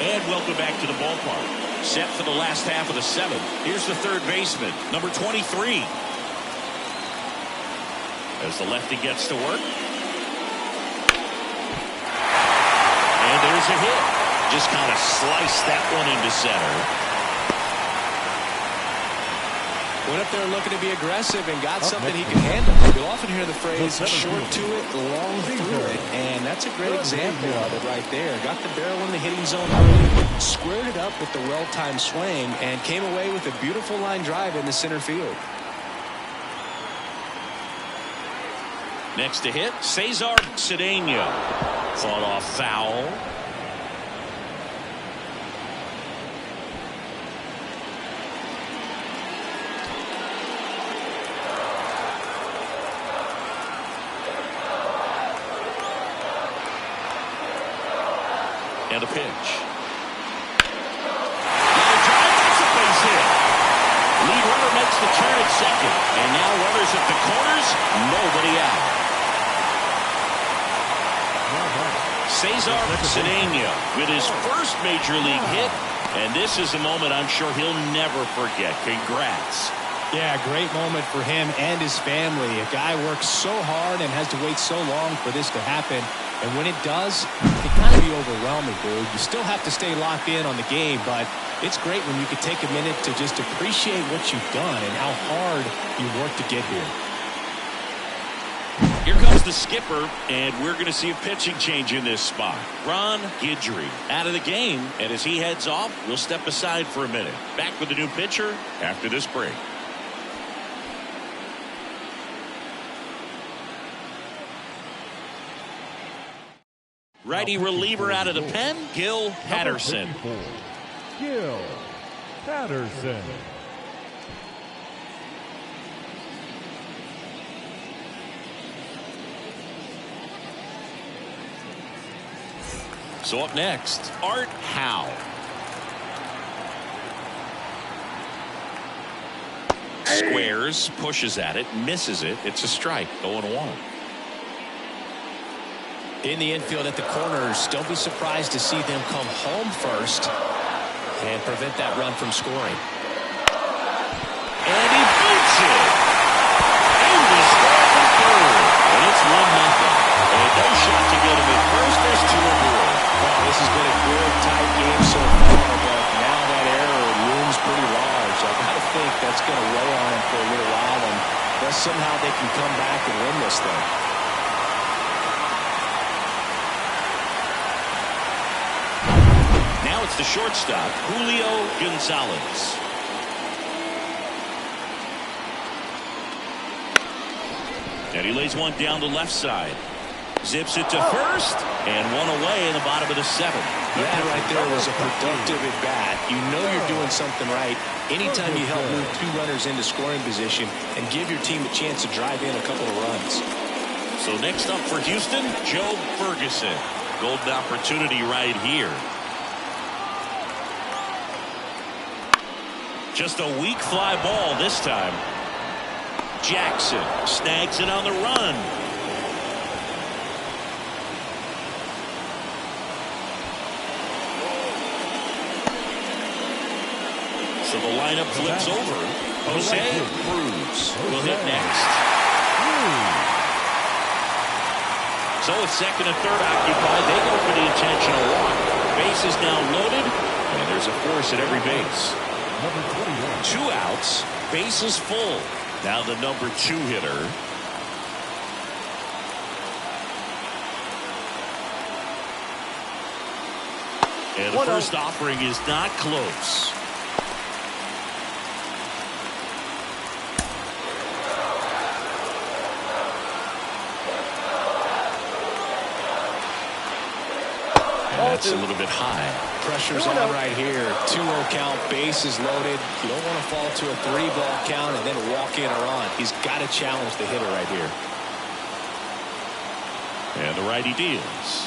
And welcome back to the ballpark. Set for the last half of the seventh. Here's the third baseman, number 23. As the lefty gets to work. And there's a hit. Just kind of sliced that one into center. Went up there looking to be aggressive and got something he can handle. You'll often hear the phrase short to it, long through it, and that's a great example of it right there. Got the barrel in the hitting zone early, squared it up with the well-timed swing, and came away with a beautiful line drive in the center field. Next to hit, Cesar Cedeno. Fought off foul. And a pitch. Lead runner makes the turn at second. And now runners at the corners. Nobody out. Cesar Cedeno with his first major league hit. And this is a moment I'm sure he'll never forget. Congrats. Yeah, great moment for him and his family. A guy works so hard and has to wait so long for this to happen. And when it does, it can kind of be overwhelming, dude. You still have to stay locked in on the game, but it's great when you can take a minute to just appreciate what you've done and how hard you worked to get here. Here comes the skipper, and we're going to see a pitching change in this spot. Ron Guidry out of the game, and as he heads off, we'll step aside for a minute. Back with the new pitcher after this break. Righty reliever out of the pen, Gil Patterson. Gil Patterson. So up next, Art Howe. Squares, pushes at it, misses it. It's a strike, 0-1. In the infield at the corners, don't be surprised to see them come home first and prevent that run from scoring. And he beats it. And we score from third. And it's 1-0. And no shot to get him at first. There's 2 aboard. Well, this has been a good, tight game so far, but now that error looms pretty large. I got to think that's going to weigh on him for a little while, and unless somehow they can come back and win this thing. Now it's the shortstop, Julio Gonzalez. And he lays one down the left side. Zips it to first, and one away in the bottom of the 7th. That right there was a productive at bat. You know you're doing something right anytime you help move 2 runners into scoring position and give your team a chance to drive in a couple of runs. So next up for Houston, Joe Ferguson. Golden opportunity right here. Just a weak fly ball this time. Jackson snags it on the run. So the lineup flips over. Jose Cruz will hit next. So with second and third occupied, they go for the intentional walk. Base is now loaded, and there's a force at every base. Number 21. 2 outs, base is full. Now the number 2 hitter. And the first offering is not close. That's a little bit high. Pressure's on right here. 2-0 count, base is loaded. You don't want to fall to a 3-ball count and then walk in or on. He's got to challenge the hitter right here. And the righty deals.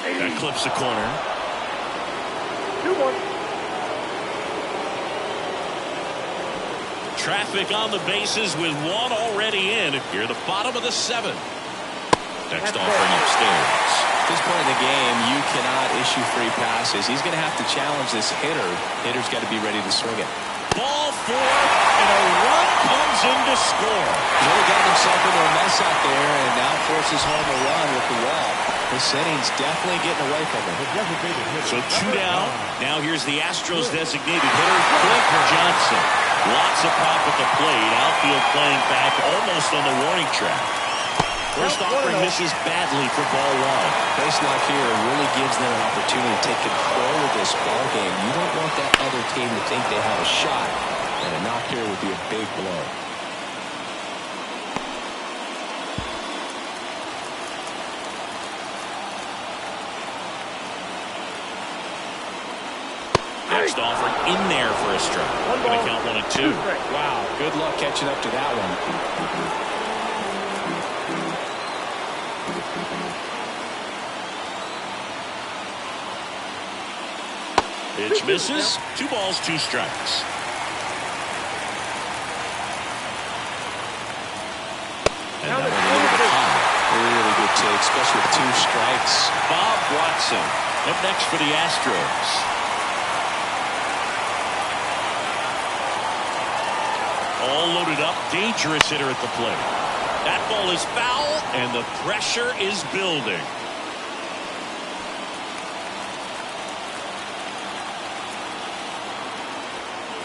That clips the corner. 2-1. Traffic on the bases with one already in. Here, the bottom of the 7th. Next offering upstairs. At this point in the game, you cannot issue free passes. He's going to have to challenge this hitter. Hitter's got to be ready to swing it. Ball 4, and a run comes in to score. Really got himself into a mess out there, and now forces home a run with the wall. This inning's definitely getting away from him. So 2 down. Now here's the Astros designated hitter, Cliff Johnson. Lots of pop at the plate. Outfield playing back almost on the warning track. First offering misses badly for ball 1. Base knock here really gives them an opportunity to take control of this ball game. You don't want that other team to think they have a shot, and a knock here would be a big blow. Next offer in there for a strike. Going to count 1-2. Wow, good luck catching up to that one. Pitch misses. 2 balls, 2 strikes. And that one a little bit high. Really good take, especially with 2 strikes. Bob Watson up next for the Astros. All loaded up, dangerous hitter at the plate. That ball is foul, and the pressure is building.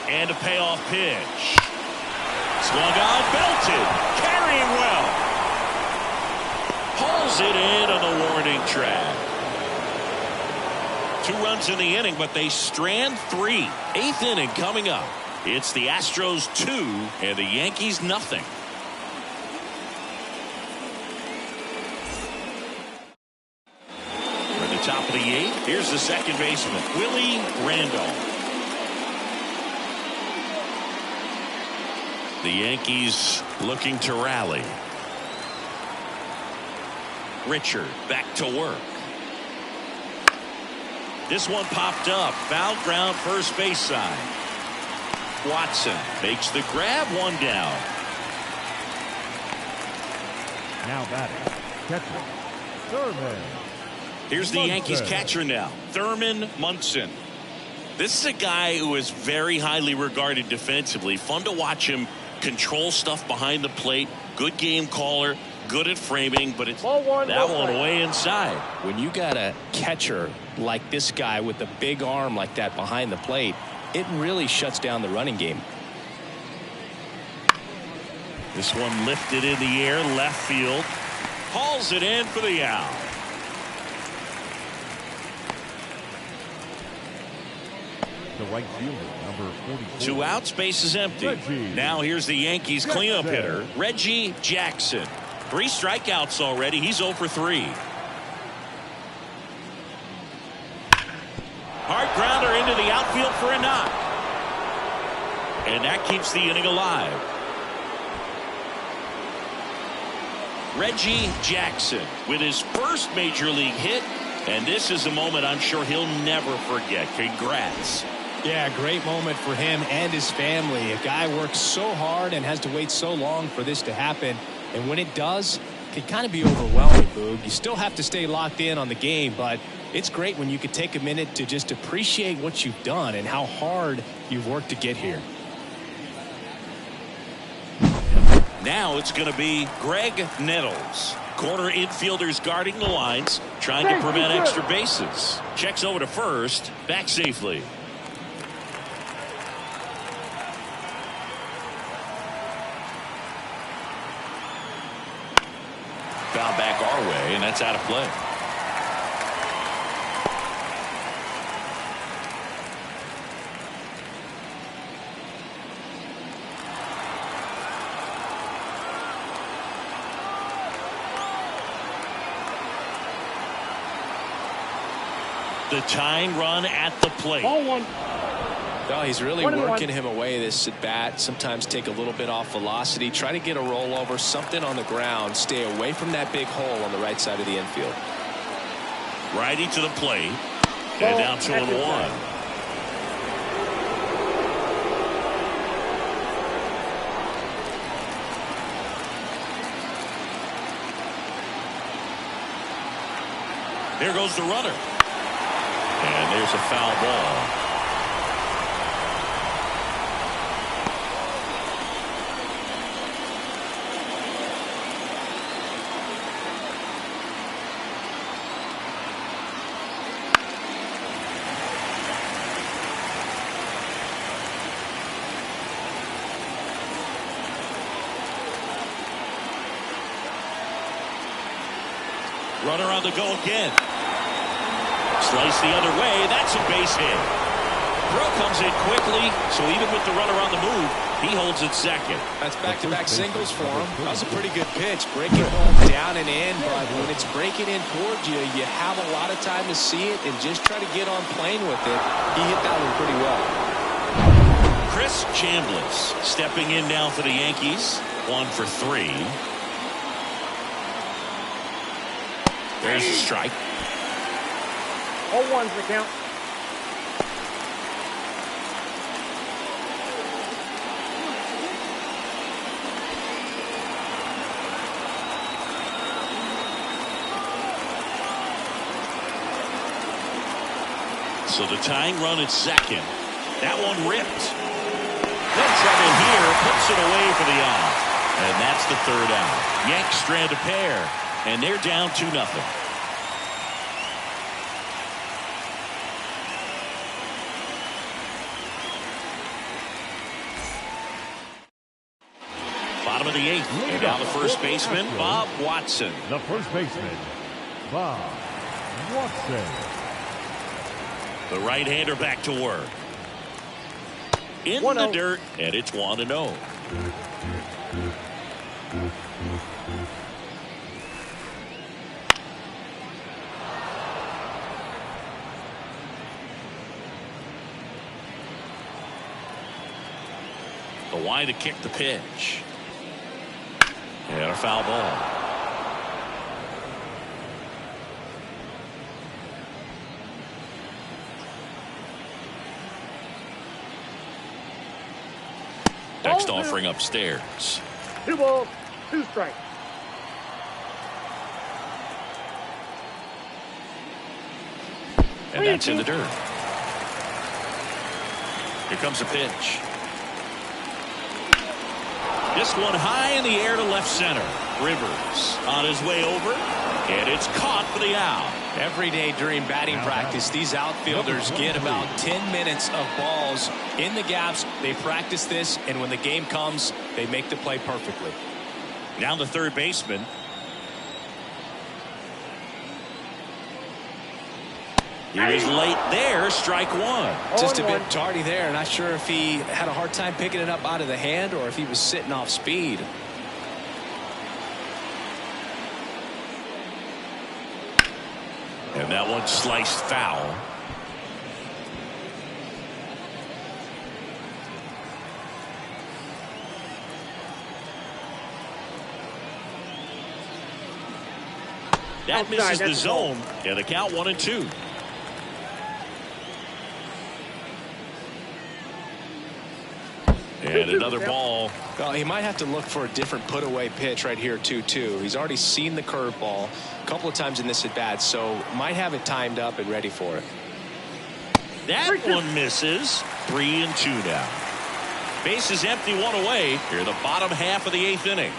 And a payoff pitch. Swung on, belted, carrying well. Hauls it in on the warning track. 2 runs in the inning, but they strand 3. 8th inning coming up. It's the Astros 2 and the Yankees nothing. We're at the top of the 8th. Here's the second baseman, Willie Randolph. The Yankees looking to rally. Richard back to work. This one popped up. Foul ground first base side. Watson makes the grab, 1 down. Now batting, catcher, Thurman. Here's the Yankees catcher now, Thurman Munson. This is a guy who is very highly regarded defensively. Fun to watch him control stuff behind the plate. Good game caller, good at framing, but it's that one way inside. When you got a catcher like this guy with a big arm like that behind the plate, it really shuts down the running game. This one lifted in the air, left field. Hauls it in for the out. The right fielder, number 44. 2 outs, base is empty. Reggie Now here's the Yankees cleanup hitter, Reggie Jackson. 3 strikeouts already. He's 0 for 3. Hard grounder into the outfield for a knock. And that keeps the inning alive. Reggie Jackson with his first major league hit. And this is a moment I'm sure he'll never forget. Congrats. Yeah, great moment for him and his family. A guy works so hard and has to wait so long for this to happen. And when it does, it can kind of be overwhelming, Boog. You still have to stay locked in on the game, but it's great when you can take a minute to just appreciate what you've done and how hard you've worked to get here. Now it's going to be Greg Nettles. Corner infielders guarding the lines, trying to prevent extra bases. Checks over to first, back safely. Foul back our way, and that's out of play. The tying run at the plate. Ball 1. No, he's really 1-1. working him away this at bat. Sometimes take a little bit off velocity. Try to get a rollover, something on the ground. Stay away from that big hole on the right side of the infield. Righty to the plate. And now 2-1. Here goes the runner. And there's a foul ball. Runner on the go again. Slice the other way. That's a base hit. Throw comes in quickly, so even with the runner on the move, he holds it second. That's back-to-back singles for him. That was a pretty good pitch. Breaking home down and in, but when it's breaking in towards you, you have a lot of time to see it and just try to get on plane with it. He hit that one pretty well. Chris Chambliss stepping in now for the Yankees. 1 for 3. There's a strike. 0-1's the count. So the tying run at second. That one ripped. Good trouble here. Puts it away for the out. And that's the third out. Yanks strand a pair. And they're down 2-0. Bottom of the 8th. And now the first baseman, Bob Watson. The first baseman, Bob Watson. The right-hander back to work. In the dirt, and it's 1-0. The wide to kick the pitch. And a foul ball. Next offering upstairs. 2 balls, 2 strikes. And that's in the dirt. Here comes a pitch. This one high in the air to left center. Rivers on his way over. And it's caught for the out. Every day during batting practice, these outfielders get about 10 minutes of balls in the gaps. They practice this, and when the game comes, they make the play perfectly. Now the third baseman. He was late there, strike 1. Just a bit tardy there. Not sure if he had a hard time picking it up out of the hand or if he was sitting off speed. And that one sliced foul. That misses the zone. And the count 1-2. And another ball. Well, he might have to look for a different put-away pitch right here, 2-2. He's already seen the curveball a couple of times in this at-bat, so might have it timed up and ready for it. That one misses. 3-2 now. Base is empty, 1 away. Here in the bottom half of the 8th inning.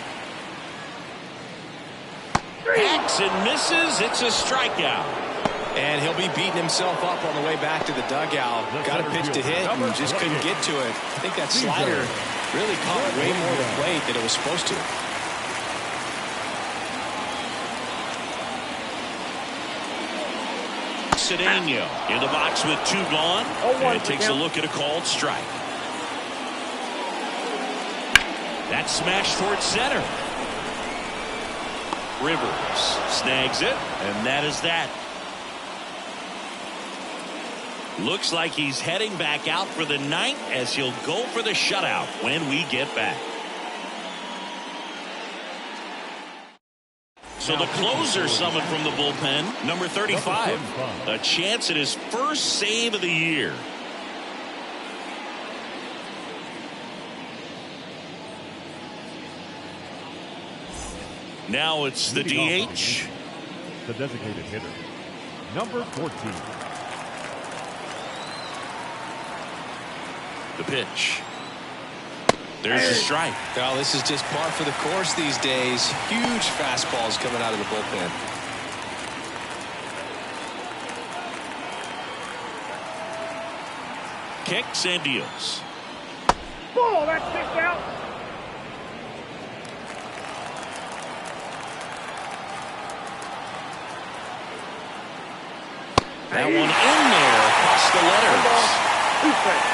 Hacks and misses. It's a strikeout. And he'll be beating himself up on the way back to the dugout. Got a pitch to hit and just couldn't get to it. I think that slider really caught way more of the plate than it was supposed to. Cedeno in the box with 2 gone. And takes a look at a called strike. That smash towards center. Rivers snags it, and that is that. Looks like he's heading back out for the 9th as he'll go for the shutout when we get back. So the closer summoned from the bullpen, number 35. A chance at his first save of the year. Now it's the DH. The designated hitter, number 14. The pitch. There's a strike. Well, this is just par for the course these days. Huge fastballs coming out of the bullpen. Kicks and deals. Ball, that's kicked out. That one in there across the letters. Two strikes.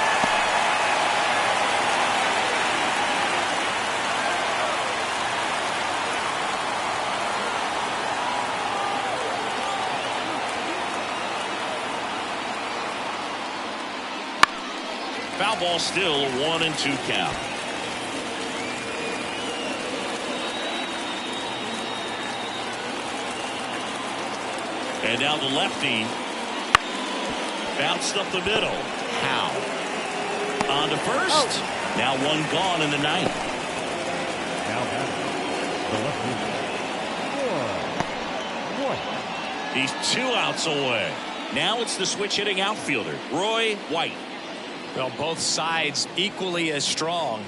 Foul ball, still a 1-2 count. And now the lefty bounced up the middle. How? On to first. Now one gone in the ninth. Now batting, the left fielder. 1. He's 2 outs away. Now it's the switch hitting outfielder, Roy White. Well, both sides equally as strong,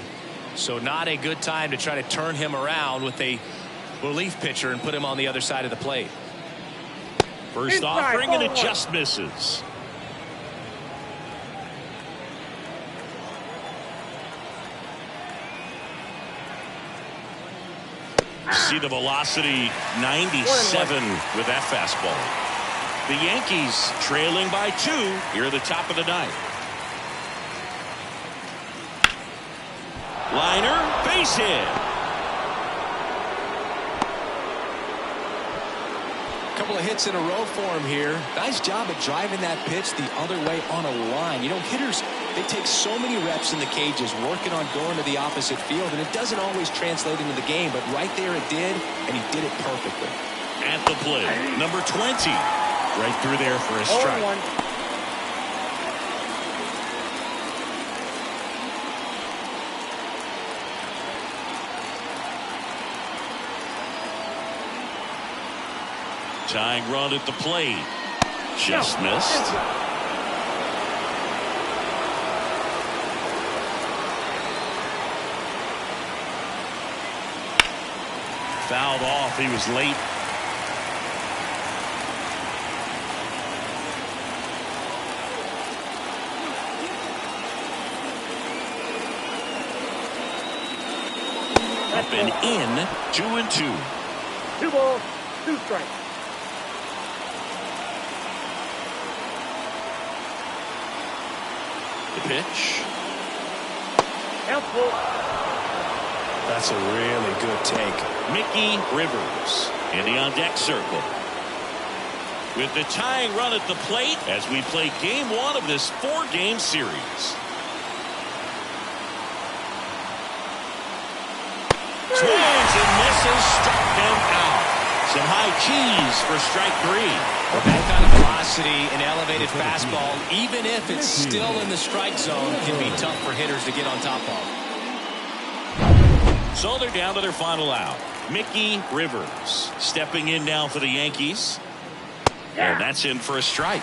so not a good time to try to turn him around with a relief pitcher and put him on the other side of the plate. First Inside, offering, and it 1-1. just misses. See the velocity, 97 with that fastball. The Yankees trailing by 2 here at the top of the ninth. Liner, base hit. Couple of hits in a row for him here. Nice job at driving that pitch the other way on a line. You know, hitters, they take so many reps in the cages working on going to the opposite field, and it doesn't always translate into the game, but right there it did, and he did it perfectly. At the plate, number 20. Right through there for a strike. 0-1. Tying run at the plate. Just missed. Fouled off. He was late. Up and in. 2-2. 2 balls, 2 strikes. The pitch. Count full. That's a really good take. Mickey Rivers in the on-deck circle. With the tying run at the plate as we play game 1 of this 4-game series. Swings and misses, struck him out. Some high cheese for strike 3. With that kind of velocity and elevated fastball, even if it's still in the strike zone, can be tough for hitters to get on top of. So they're down to their final out. Mickey Rivers stepping in now for the Yankees. And that's in for a strike.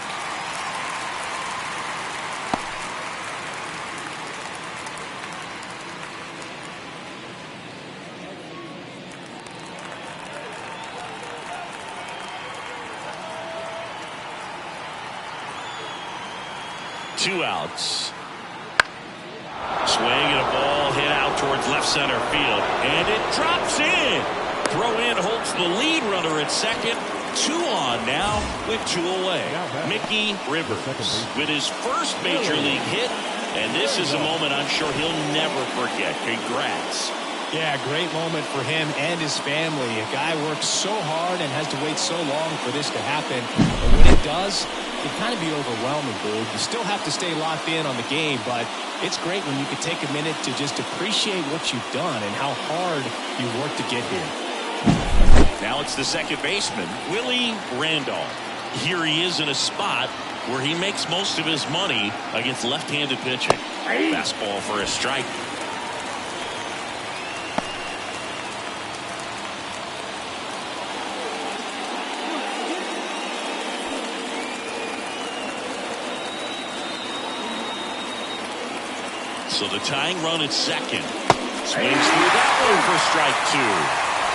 Two outs. Swing and a ball hit out towards left center field. And it drops in. Throw in holds the lead runner at second. 2 on now with 2 away. Mickey Rivers with his first major league hit. And this is a moment I'm sure he'll never forget. Congrats. Yeah, great moment for him and his family. A guy works so hard and has to wait so long for this to happen. But when it does, it can kind of be overwhelming, Boog. You still have to stay locked in on the game, but it's great when you can take a minute to just appreciate what you've done and how hard you've worked to get here. Now it's the second baseman, Willie Randolph. Here he is in a spot where he makes most of his money against left-handed pitching. Fastball for a strike. So the tying run at second. Swings through that one for strike 2.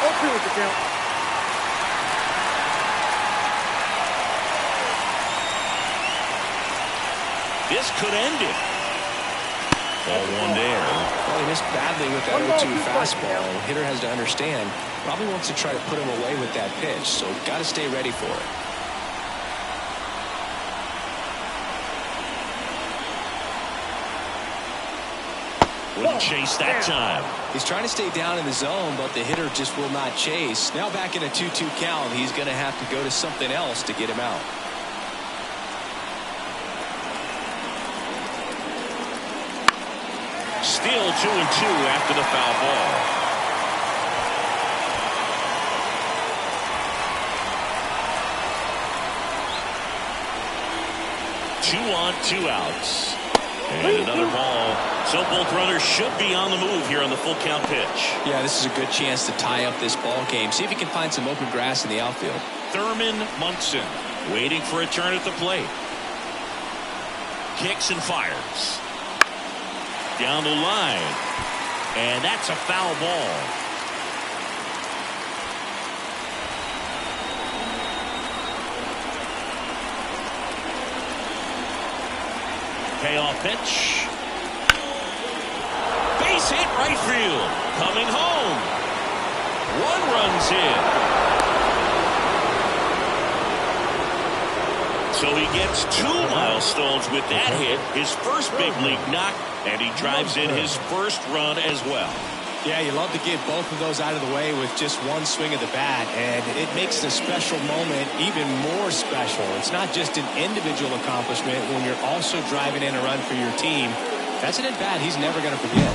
0-2 with the count. This could end it. Ball 1 there. Well, he missed badly with that 0-2 fastball. The hitter has to understand, probably wants to try to put him away with that pitch, so got to stay ready for it. Wouldn't chase that time. He's trying to stay down in the zone, but the hitter just will not chase. Now back in a 2-2 count, he's going to have to go to something else to get him out. Still 2-2 after the foul ball. 2 on, 2 outs. And another ball. So both runners should be on the move here on the full count pitch. Yeah, this is a good chance to tie up this ball game. See if he can find some open grass in the outfield. Thurman Munson waiting for a turn at the plate. Kicks and fires. Down the line. And that's a foul ball. Payoff pitch. Base hit right field. Coming home. 1 run's in. So he gets 2 milestones with that hit. His first big league knock. And he drives in his first run as well. Yeah, you love to get both of those out of the way with just one swing of the bat, and it makes the special moment even more special. It's not just an individual accomplishment when you're also driving in a run for your team. That's an at-bat he's never going to forget.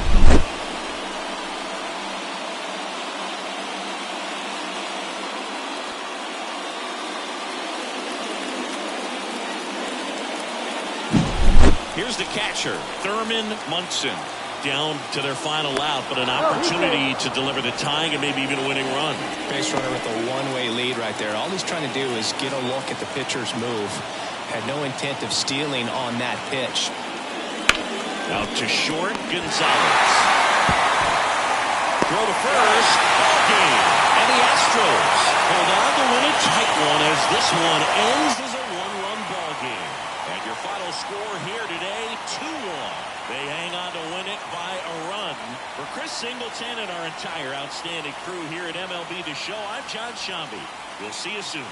Here's the catcher, Thurman Munson. Down to their final out, but an opportunity to deliver the tying and maybe even a winning run. Base runner with a one-way lead right there. All he's trying to do is get a look at the pitcher's move. Had no intent of stealing on that pitch. Out to short, Gonzalez. Throw to first, ball game. And the Astros hold on to win a tight one as this one ends as a 1-run ball game. And your final score here today, 2-1. They hang on to win it by a run. For Chris Singleton and our entire outstanding crew here at MLB The Show, I'm John Shambi. We'll see you soon.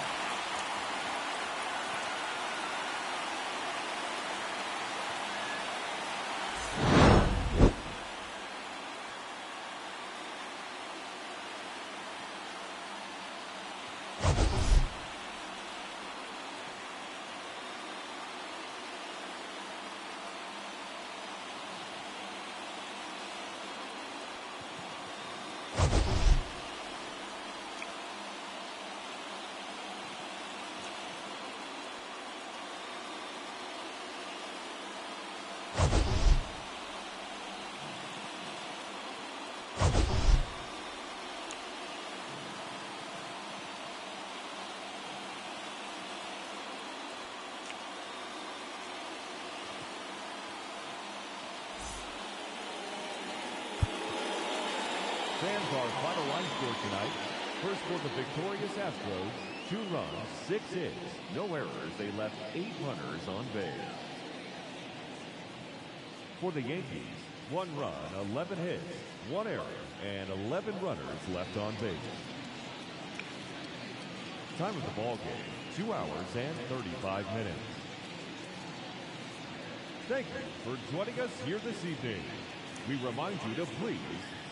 Fans, our final line score tonight. First for the victorious Astros, 2 runs, 6 hits, no errors. They left 8 runners on base. For the Yankees, 1 run, 11 hits, 1 error, and 11 runners left on base. Time of the ball game, 2 hours and 35 minutes. Thank you for joining us here this evening. We remind you to please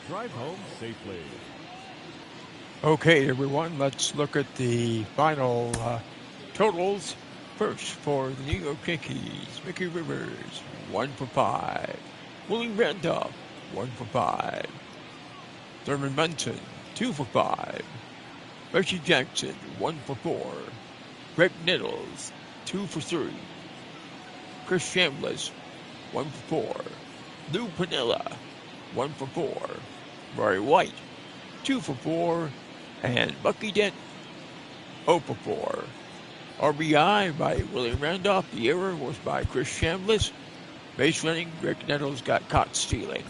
drive home safely. Okay, everyone, let's look at the final totals. First, for the New York Yankees, Mickey Rivers, 1 for 5. Willie Randolph, 1 for 5. Thurman Munson, 2 for 5. Reggie Jackson, 1 for 4. Greg Nettles, 2 for 3. Chris Chambliss, 1 for 4. Lou Piniella, 1 for 4. Murray White, 2 for 4. And Bucky Dent, 0 for 4. RBI by Willie Randolph. The error was by Chris Chambliss. Base running, Greg Nettles got caught stealing.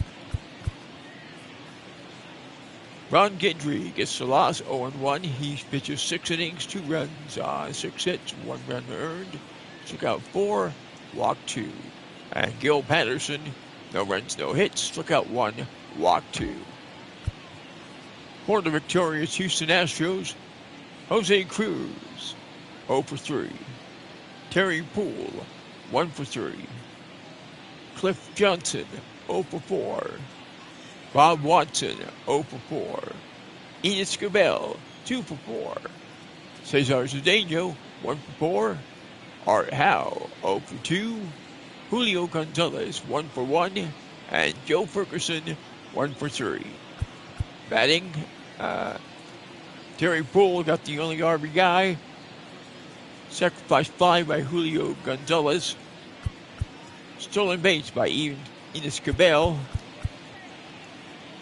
Ron Guidry gets the loss, 0-1. He pitches 6 innings, 2 runs, 6 hits, 1 run earned. Struck out 4, walked 2. And Gil Patterson, no runs, no hits, struck out 1, walked 2. For the victorious Houston Astros, Jose Cruz, 0 for 3. Terry Poole, 1 for 3. Cliff Johnson, 0 for 4. Bob Watson, 0 for 4. Enos Cabell, 2 for 4. Cesar Cedeno, 1 for 4. Art Howe, 0 for 2. Julio Gonzalez, 1 for 1. And Joe Ferguson, 1 for 3. Batting, Terry Poole got the only RBI. Sacrifice fly by Julio Gonzalez. Stolen base by Enos Cabell.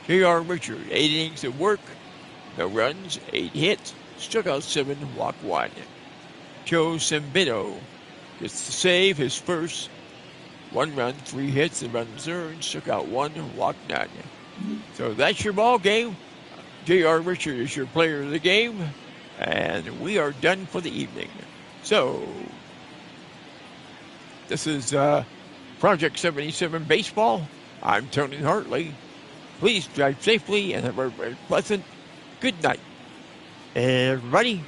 J.R. Richard, 8 innings of work. No runs, 8 hits. Struck out 7, walked 1. Joe Sembino gets the save, his first. 1 run, 3 hits, and runs earned. Struck out 1, walked 9. So that's your ball game. J.R. Richard is your player of the game. And we are done for the evening. So, this is Project 77 Baseball. I'm Tony Hartley. Please drive safely and have a very pleasant good night. Everybody.